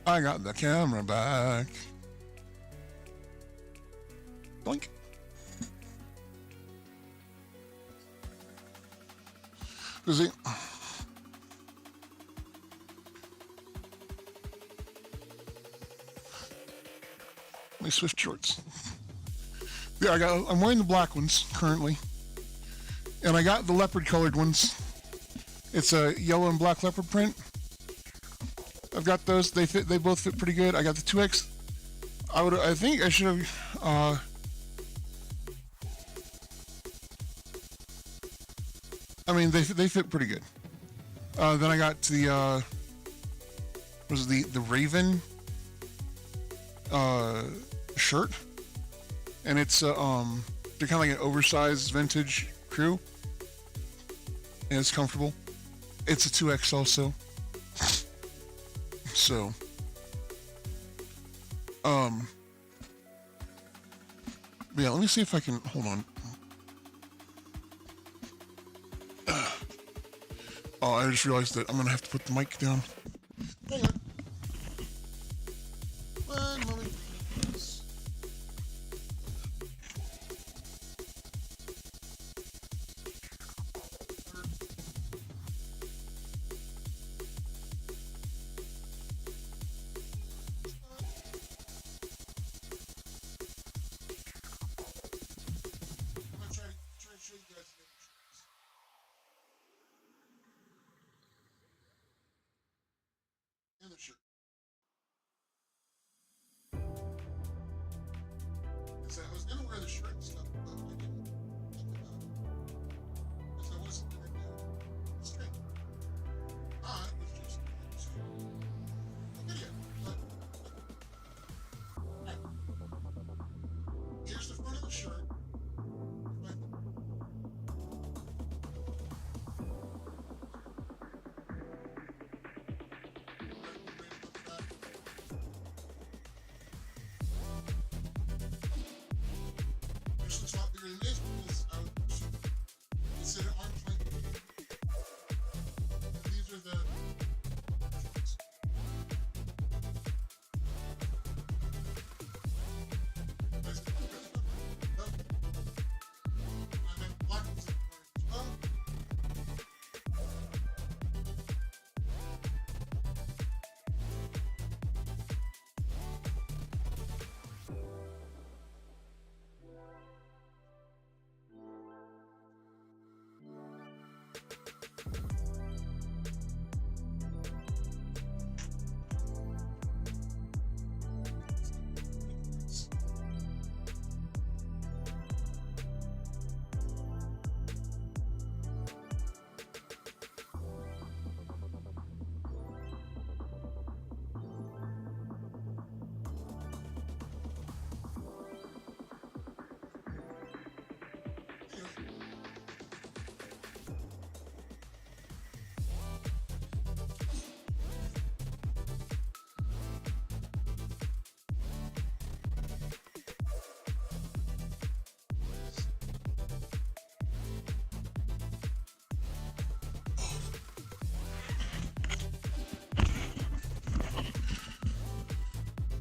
I got the camera back. Blink. Is it? My Swift shorts. Yeah, I'm wearing the black ones currently, and I got the leopard colored ones. It's a yellow and black leopard print. I've got those. They both fit pretty good. I got the 2X. I think I should have. I mean, they fit pretty good. Then I got the the Raven shirt, and it's they're kind of like an oversized vintage crew, and it's comfortable. It's a 2X also. So, yeah, let me see if I can, hold on. Oh, I just realized that I'm gonna have to put the mic down. Hang on. One moment, please. I'm gonna try to show you guys the in the shirt. So I was gonna wear the shirt and stuff, but I didn't. Because I wasn't gonna do the string. I was just going to a video. Right. Here's the front of the shirt. Right. This looks a lot bigger than this because I would consider arm's length. These are the shorts. There's the no. And then black ones as well.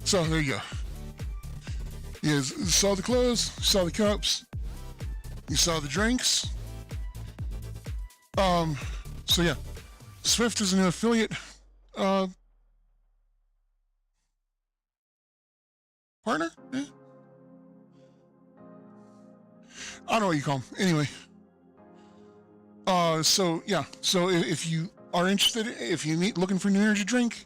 So there you go. You saw the clothes, saw the cups, you saw the drinks. So yeah, Swift is a new affiliate partner. Eh? I don't know what you call them. Anyway. So yeah. So if you are interested, if you need looking for a new energy drink,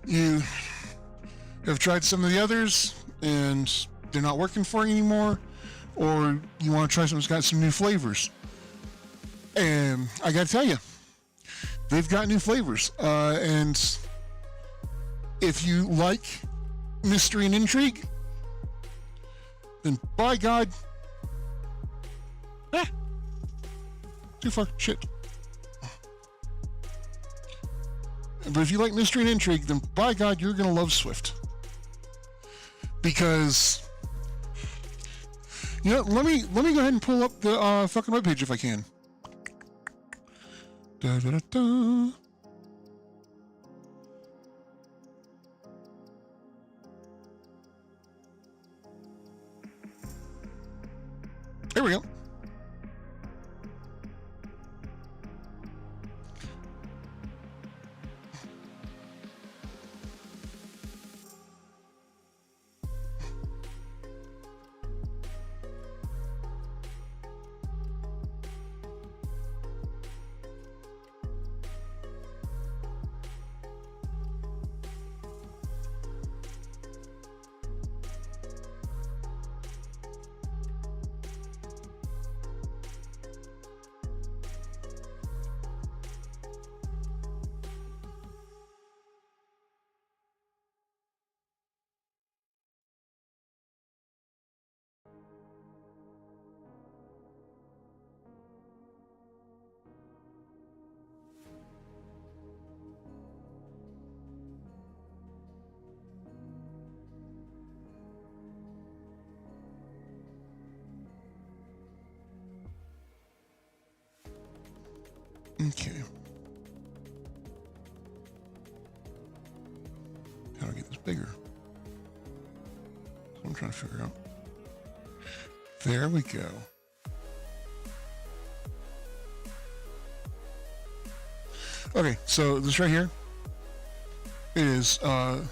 you have tried some of the others and they're not working for you anymore, or you want to try something that's got some new flavors. And I gotta tell you, they've got new flavors. And if you like mystery and intrigue, then by God, too far, shit. But if you like mystery and intrigue, then by God, you're gonna love Swift. Because, you know, let me go ahead and pull up the fucking webpage if I can. Da, da, da, da. There we go. Okay. How do I get this bigger? That's what I'm trying to figure out. There we go. Okay, so this right here is, you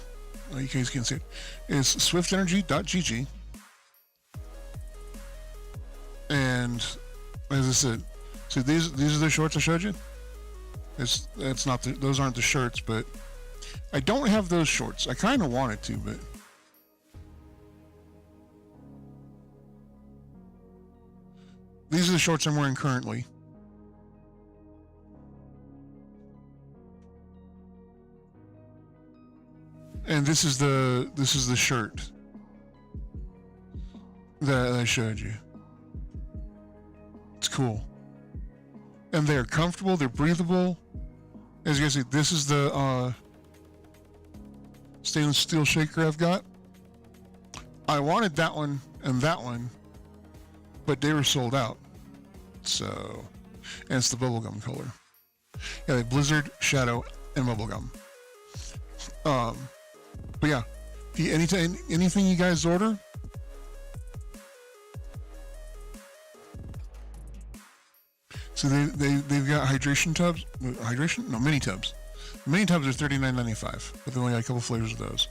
guys can see it, is swiftenergy.gg. And as I said, so these are the shorts I showed you. It's not those aren't the shirts, but I don't have those shorts. I kind of wanted to, but these are the shorts I'm wearing currently. And this is the shirt that I showed you. It's cool. And they're comfortable, they're breathable. As you guys see, this is the stainless steel shaker I've got. I wanted that one and that one, but they were sold out. So, and it's the bubblegum color. Yeah, they Blizzard, Shadow, and bubblegum. But yeah, anything you guys order, so they've got hydration tubs. Mini tubs. Mini tubs are $39.95, but they only got a couple flavors of those.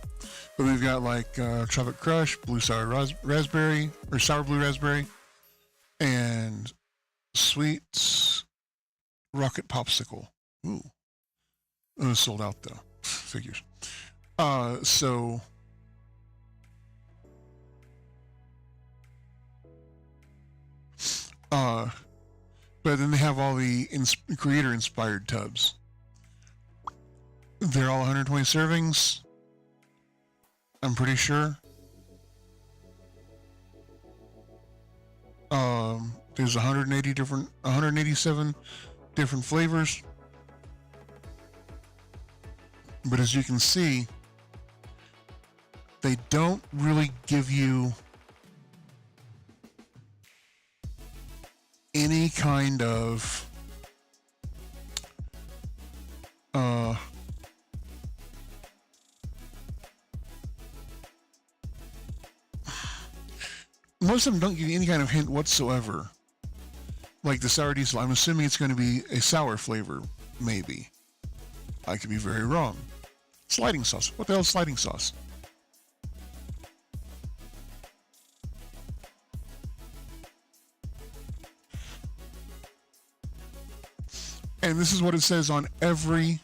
But we've got like Chocolate Crush, Blue Sour Raspberry, or Sour Blue Raspberry, and Sweet Rocket Popsicle. Ooh, it was sold out though. Figures. But then they have all the creator-inspired tubs. They're all 120 servings. I'm pretty sure. There's 187 different flavors. But as you can see, they don't really give you any kind of most of them don't give you any kind of hint whatsoever. Like the sour diesel, I'm assuming it's going to be a sour flavor, maybe. I could be very wrong. Sliding sauce. What the hell is sliding sauce? And this is what it says on every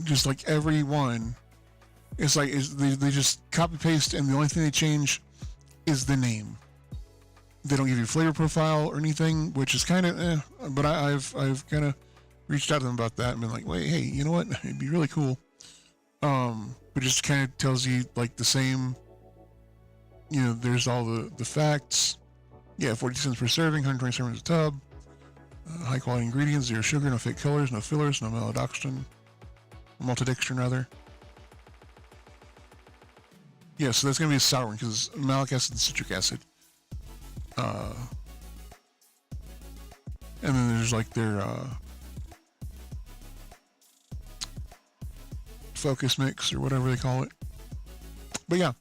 just like every one. It's like they just copy paste, and the only thing they change is the name. They don't give you a flavor profile or anything, which is kind of but I've kind of reached out to them about that and been like, wait, hey, you know what? It'd be really cool. But just kind of tells you like the same. You know, there's all the facts. Yeah, 40 cents per serving, 120 servings a tub. High quality ingredients, zero sugar, no fake colors, no fillers, no maltodextrin rather. Yeah, so that's gonna be a sour one because malic acid and citric acid. And then there's like their focus mix or whatever they call it. But yeah,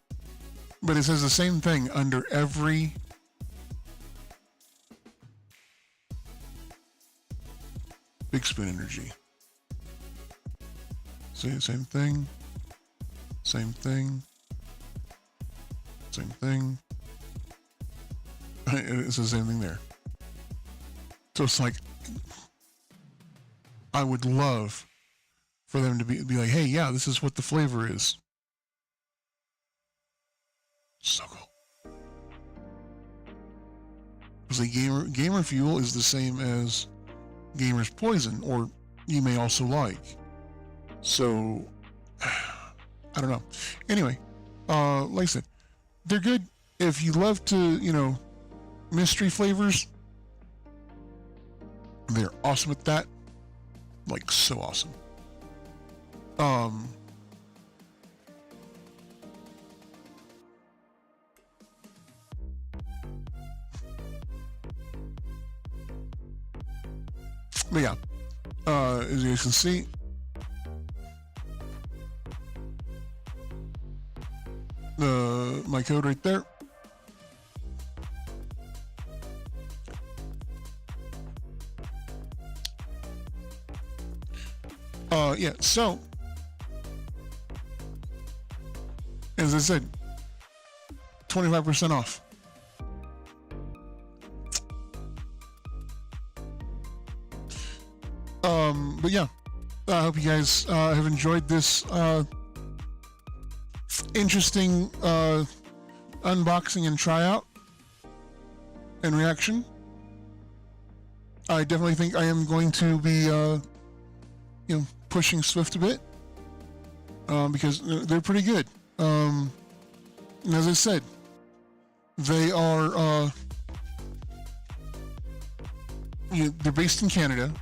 but it says the same thing under every Big Spoon Energy. See the same thing, same thing, same thing. It's the same thing there. So it's like, I would love for them to be like, hey, yeah, this is what the flavor is. So cool. Because a gamer fuel is the same as gamer's poison, or you may also like. So, I don't know. Anyway, like I said, they're good. If you love to, mystery flavors, they're awesome at that. Like, so awesome. But yeah, as you guys can see, my code right there. Yeah, so as I said, 25% off. But yeah, I hope you guys have enjoyed this interesting unboxing and tryout and reaction. I definitely think I am going to be pushing Swift a bit because they're pretty good. And as I said, they are they're based in Canada,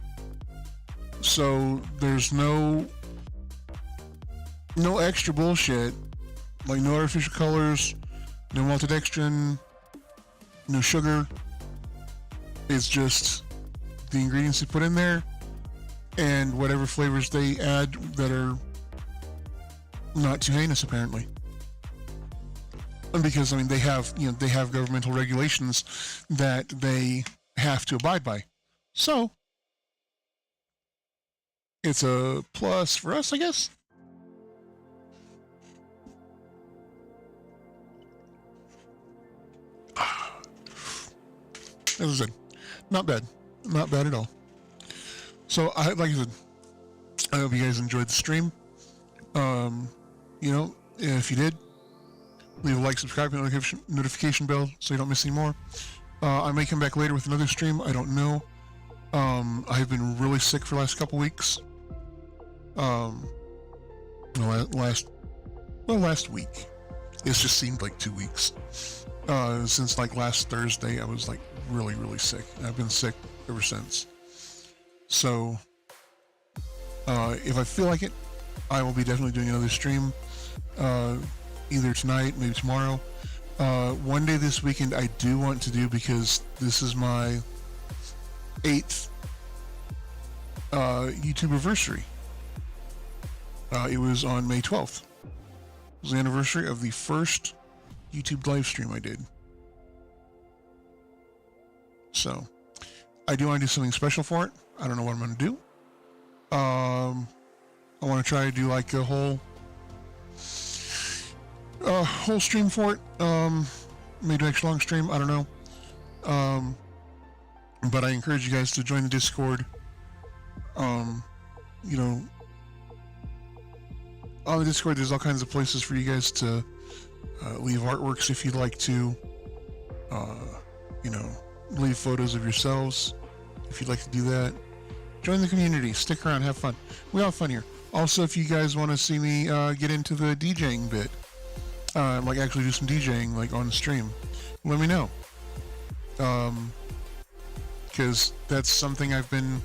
so there's no extra bullshit, like no artificial colors, no maltodextrin, no sugar. It's just the ingredients they put in there and whatever flavors they add that are not too heinous, apparently. And because they have governmental regulations that they have to abide by. So it's a plus for us, I guess. As I said, not bad at all. So like I said, I hope you guys enjoyed the stream. If you did, leave a like, subscribe, and notification bell so you don't miss any more. I may come back later with another stream. I don't know. I've been really sick for the last couple weeks. Last week. It's just seemed like 2 weeks. Since like last Thursday, I was like really, really sick. I've been sick ever since. So, if I feel like it, I will be definitely doing another stream, either tonight, maybe tomorrow. One day this weekend I do want to do, because this is my 8th YouTube anniversary. It was on May 12th. It was the anniversary of the first YouTube live stream I did. So, I do want to do something special for it. I don't know what I'm going to do. I want to try to do like a whole stream for it. Maybe an extra long stream. I don't know. But I encourage you guys to join the Discord. On the Discord, there's all kinds of places for you guys to leave artworks if you'd like to. Leave photos of yourselves if you'd like to do that. Join the community. Stick around. Have fun. We all have fun here. Also, if you guys want to see me get into the DJing bit, like actually do some DJing like on stream, let me know. Because that's something I've been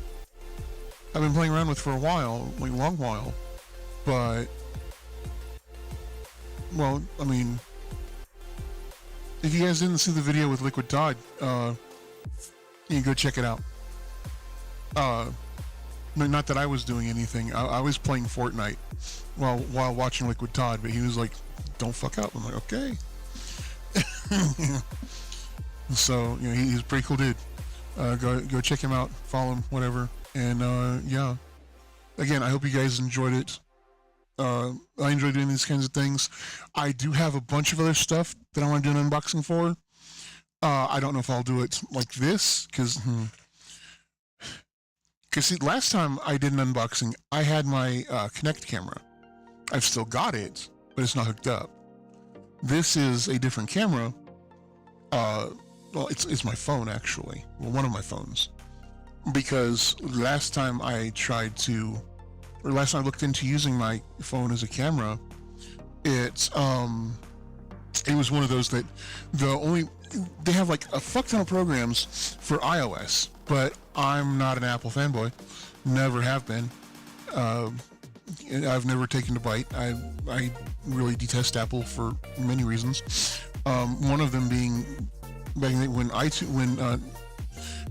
playing around with for a while, like a long while. But if you guys didn't see the video with Liquid Todd, you can go check it out. Not that I was doing anything. I was playing Fortnite while watching Liquid Todd, but he was like, "Don't fuck up." I'm like, "Okay." So he's a pretty cool dude. Go check him out, follow him, whatever. And yeah, again, I hope you guys enjoyed it. I enjoy doing these kinds of things. I do have a bunch of other stuff that I want to do an unboxing for. I don't know if I'll do it like this, because see, last time I did an unboxing, I had my Kinect camera. I've still got it, but it's not hooked up. This is a different camera. Well, it's my phone, actually. Well, one of my phones. Because last time I looked into using my phone as a camera, it was one of those that they have like a fuck ton of programs for iOS, but I'm not an Apple fanboy. Never have been. I've never taken to bite. I really detest Apple for many reasons. One of them being back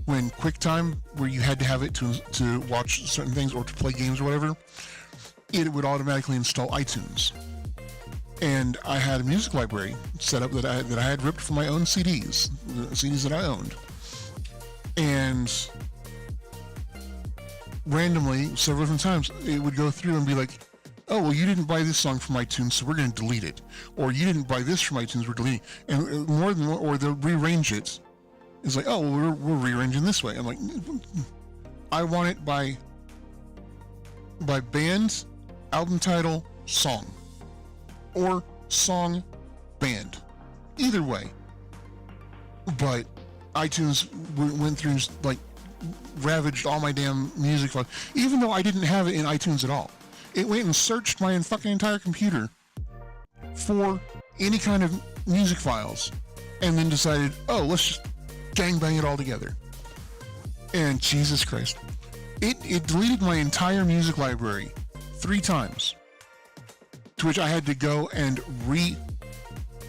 when QuickTime, where you had to have it to watch certain things or to play games or whatever, it would automatically install iTunes. And I had a music library set up that I had ripped from my own CDs, the CDs that I owned. And randomly, several different times, it would go through and be like, "Oh, well, you didn't buy this song from iTunes, so we're going to delete it." Or, "You didn't buy this from iTunes, we're deleting it." And more than one, or they'll rearrange it. It's like, "Oh, well, we're rearranging this way." I'm like, I want it by band, album title, song. Or song, band. Either way. But iTunes went through and like ravaged all my damn music files, even though I didn't have it in iTunes at all. It went and searched my fucking entire computer for any kind of music files, and then decided, "Oh, let's just gangbang it all together." And Jesus Christ, it deleted my entire music library 3 times, to which I had to go and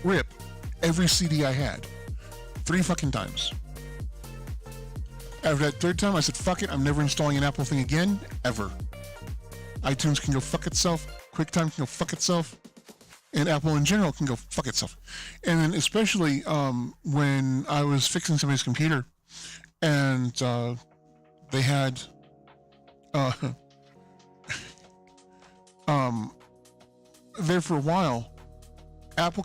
rip every CD I had 3 fucking times. After that 3rd time, I said, "Fuck it, I'm never installing an Apple thing again, ever. iTunes can go fuck itself, QuickTime can go fuck itself, and Apple in general can go fuck itself." And then especially when I was fixing somebody's computer, and they had there for a while, Apple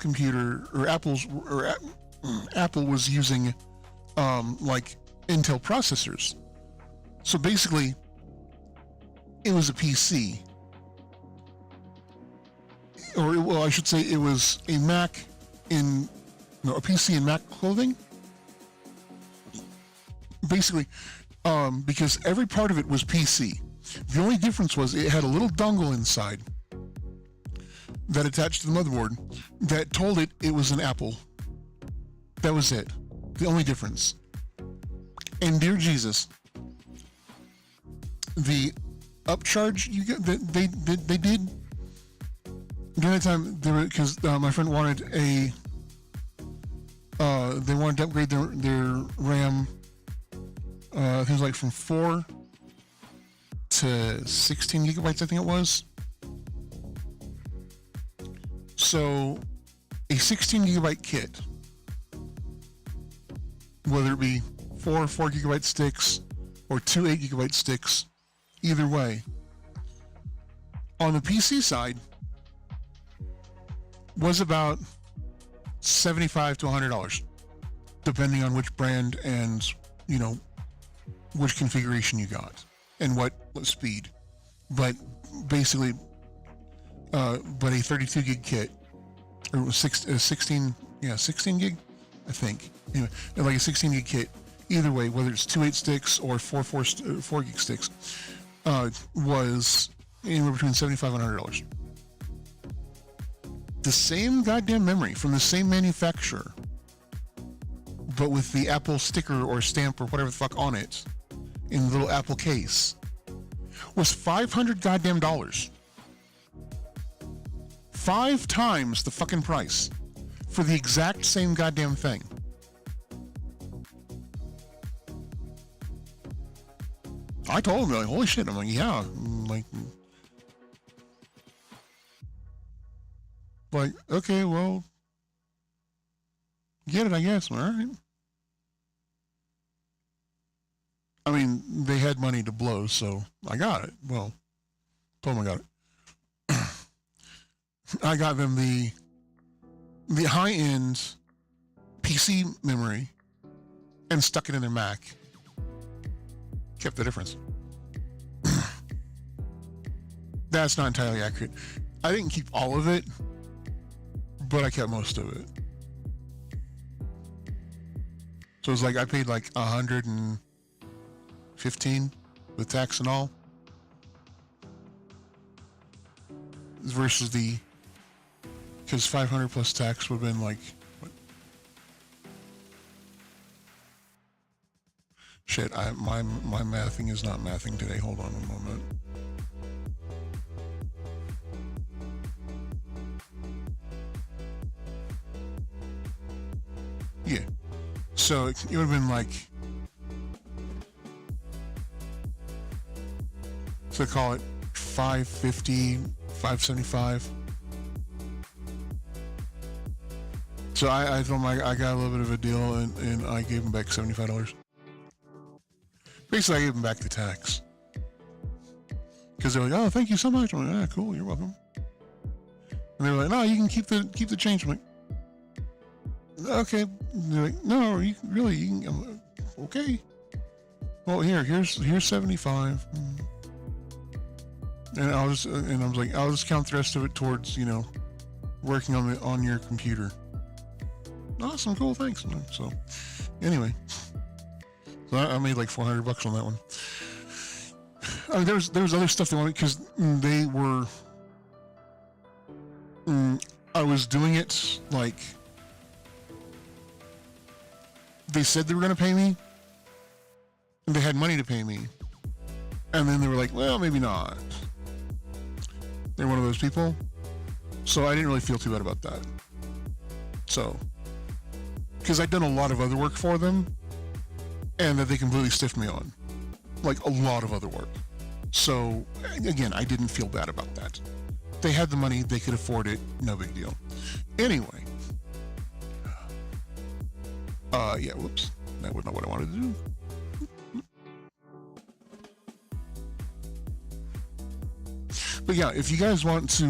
was using like Intel processors. So basically, it was a PC, or well, I should say, it was a PC in Mac clothing. Basically, because every part of it was PC. The only difference was it had a little dongle inside that attached to the motherboard that told it was an Apple. That was it. The only difference. And dear Jesus, the upcharge you get, they did during that time, because my friend wanted they wanted to upgrade their RAM. I think it was like from 4 to 16 gigabytes, I think it was. So a 16 gigabyte kit, whether it be 4 gigabyte sticks or 2 8 gigabyte sticks, either way, on the PC side was about $75 to $100, depending on which brand and which configuration you got and what speed. But basically, but a 32 gig kit, or 16 gig, I think. Anyway, like a 16 gig kit, either way, whether it's 2 8 sticks or 4 gig sticks, was anywhere between $75 and $100. The same goddamn memory from the same manufacturer, but with the Apple sticker or stamp or whatever the fuck on it, in the little Apple case, was $500 goddamn dollars. 5 times the fucking price for the exact same goddamn thing. I told him, like, holy shit. I'm like, yeah. Like, okay, well, get it, I guess. All right. I mean, they had money to blow, so I got it. Well, told them I got it. I got them the high-end PC memory and stuck it in their Mac. Kept the difference. That's not entirely accurate. I didn't keep all of it, but I kept most of it. So it's like I paid like $115 with tax and all, versus because $500 plus tax would have been like, what? Shit, my mathing is not mathing today. Hold on a moment. Yeah. So it would have been like, so call it $550, $575. So I told him I got a little bit of a deal, and I gave him back $75. Basically, I gave him back the tax. Because they're like, oh, thank you so much. I'm like, ah, cool, you're welcome. And they were like, no, you can keep the change. I'm like, okay. And they're like, no, you can. I'm like, okay. Well, here's 75. And I was like, I'll just count the rest of it towards, working on your computer. Awesome, cool, thanks. So, anyway, so I made like $400 on that one. I mean, there was other stuff they wanted, because they were. I was doing it like they said they were going to pay me, and they had money to pay me, and then they were like, well, maybe not. They're one of those people, so I didn't really feel too bad about that. So, because I'd done a lot of other work for them, and that they completely stiffed me on, like a lot of other work. So, again, I didn't feel bad about that. They had the money, they could afford it, no big deal. Anyway, yeah, whoops, that was not what I wanted to do. But yeah, if you guys want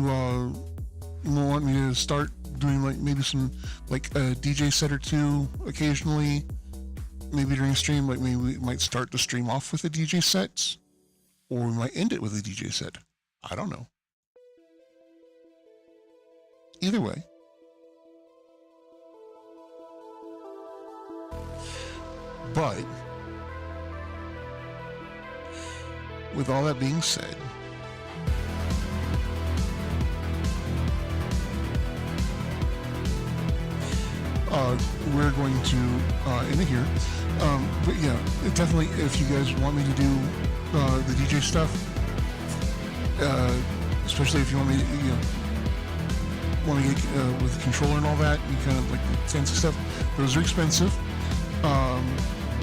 me to start doing like maybe some like a DJ set or two occasionally, maybe during a stream, like maybe we might start the stream off with a DJ set, or we might end it with a DJ set. I don't know. Either way. But with all that being said, we're going to end it here. But yeah, definitely, if you guys want me to do the DJ stuff, especially if you want me to, get with the controller and all that, and kind of like fancy stuff, those are expensive.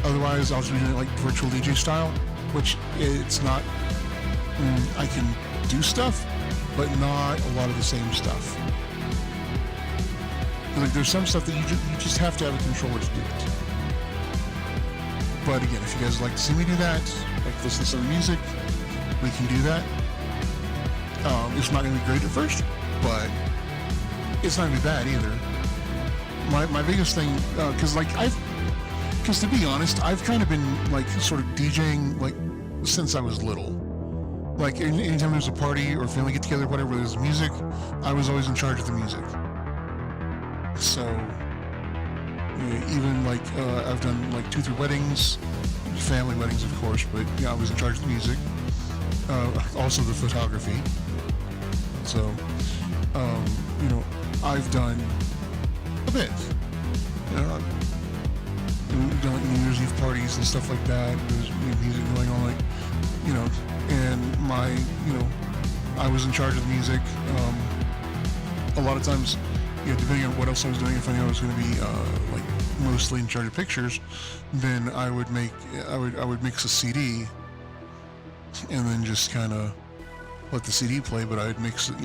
Otherwise, I'll just be doing it like virtual DJ style, which it's not. I can do stuff, but not a lot of the same stuff. Like, there's some stuff that you just have to have a controller to do it. But again, if you guys like to see me do that, like listen to some music, we can do that. It's not going to be great at first, but it's not going to be bad either. My biggest thing, because to be honest, I've kind of been like sort of DJing like since I was little. Like anytime there's a party or family get together, whatever, there's music, I was always in charge of the music. So, even like I've done like 2-3 weddings, family weddings of course, but yeah, I was in charge of the music, also the photography. So, I've done a bit. I've done like New Year's Eve parties and stuff like that. There's music going on, like, and I was in charge of the music. A lot of times, depending on what else I was doing, if I knew I was going to be like mostly in charge of pictures, then I would mix a CD and then just kind of let the CD play, but I'd mix it,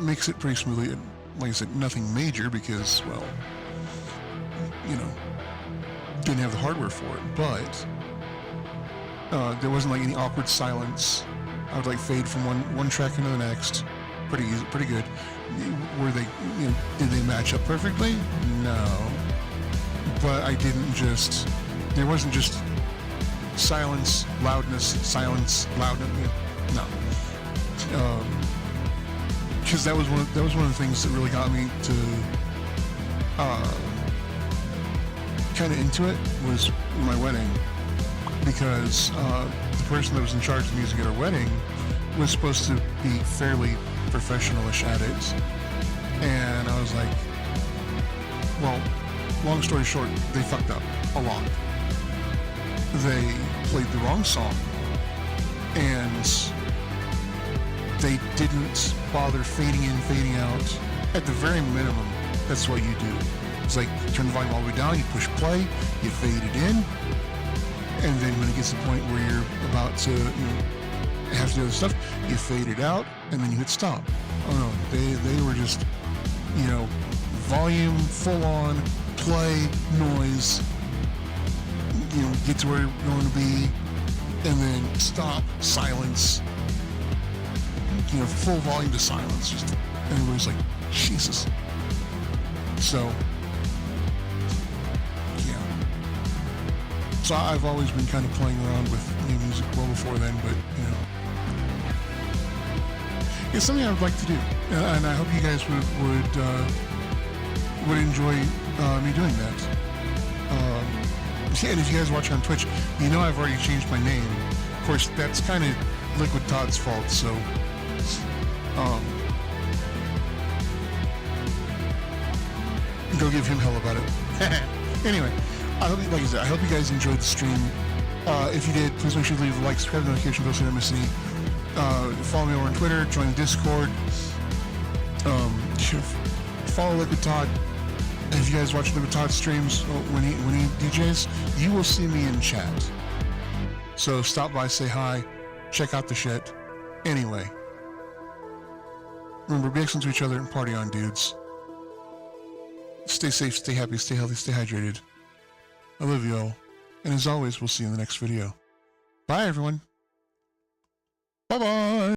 mix it pretty smoothly. Like I said, nothing major because, well, didn't have the hardware for it, but there wasn't like any awkward silence. I would like fade from one track into the next. Pretty easy, pretty good. Were they, did they match up perfectly? No. But I didn't just, there wasn't just silence, loudness, no. Because that was one of the things that really got me to kind of into it was my wedding, because the person that was in charge of the music at our wedding was supposed to be fairly professional-ish at it, and I was like, well, long story short, they fucked up a lot. They played the wrong song, and they didn't bother fading in, fading out. At the very minimum, that's what you do. It's like, you turn the volume all the way down, you push play, you fade it in, and then when it gets to the point where you're about to, have to do other stuff, you fade it out, and then you hit stop. Oh no, they were just, volume, full on, play, noise, get to where you're going to be, and then stop, silence, full volume to silence. Just everybody's like, Jesus. So, yeah. So I've always been kind of playing around with new music well before then, but, it's something I would like to do, and I hope you guys would enjoy me doing that. And if you guys watch on Twitch, I've already changed my name. Of course, that's kind of Liquid Todd's fault, so go give him hell about it. Anyway, I hope you guys enjoyed the stream. If you did, please make sure to leave a like, subscribe, notification bell so you don't miss any. Follow me over on Twitter, join the Discord, follow Liquid Todd. If you guys watch Liquid Todd streams when he DJs, you will see me in chat. So stop by, say hi, check out the shit. Anyway, remember, be excellent to each other and party on, dudes. Stay safe, stay happy, stay healthy, stay hydrated. I love you all. And as always, we'll see you in the next video. Bye, everyone. Bye-bye.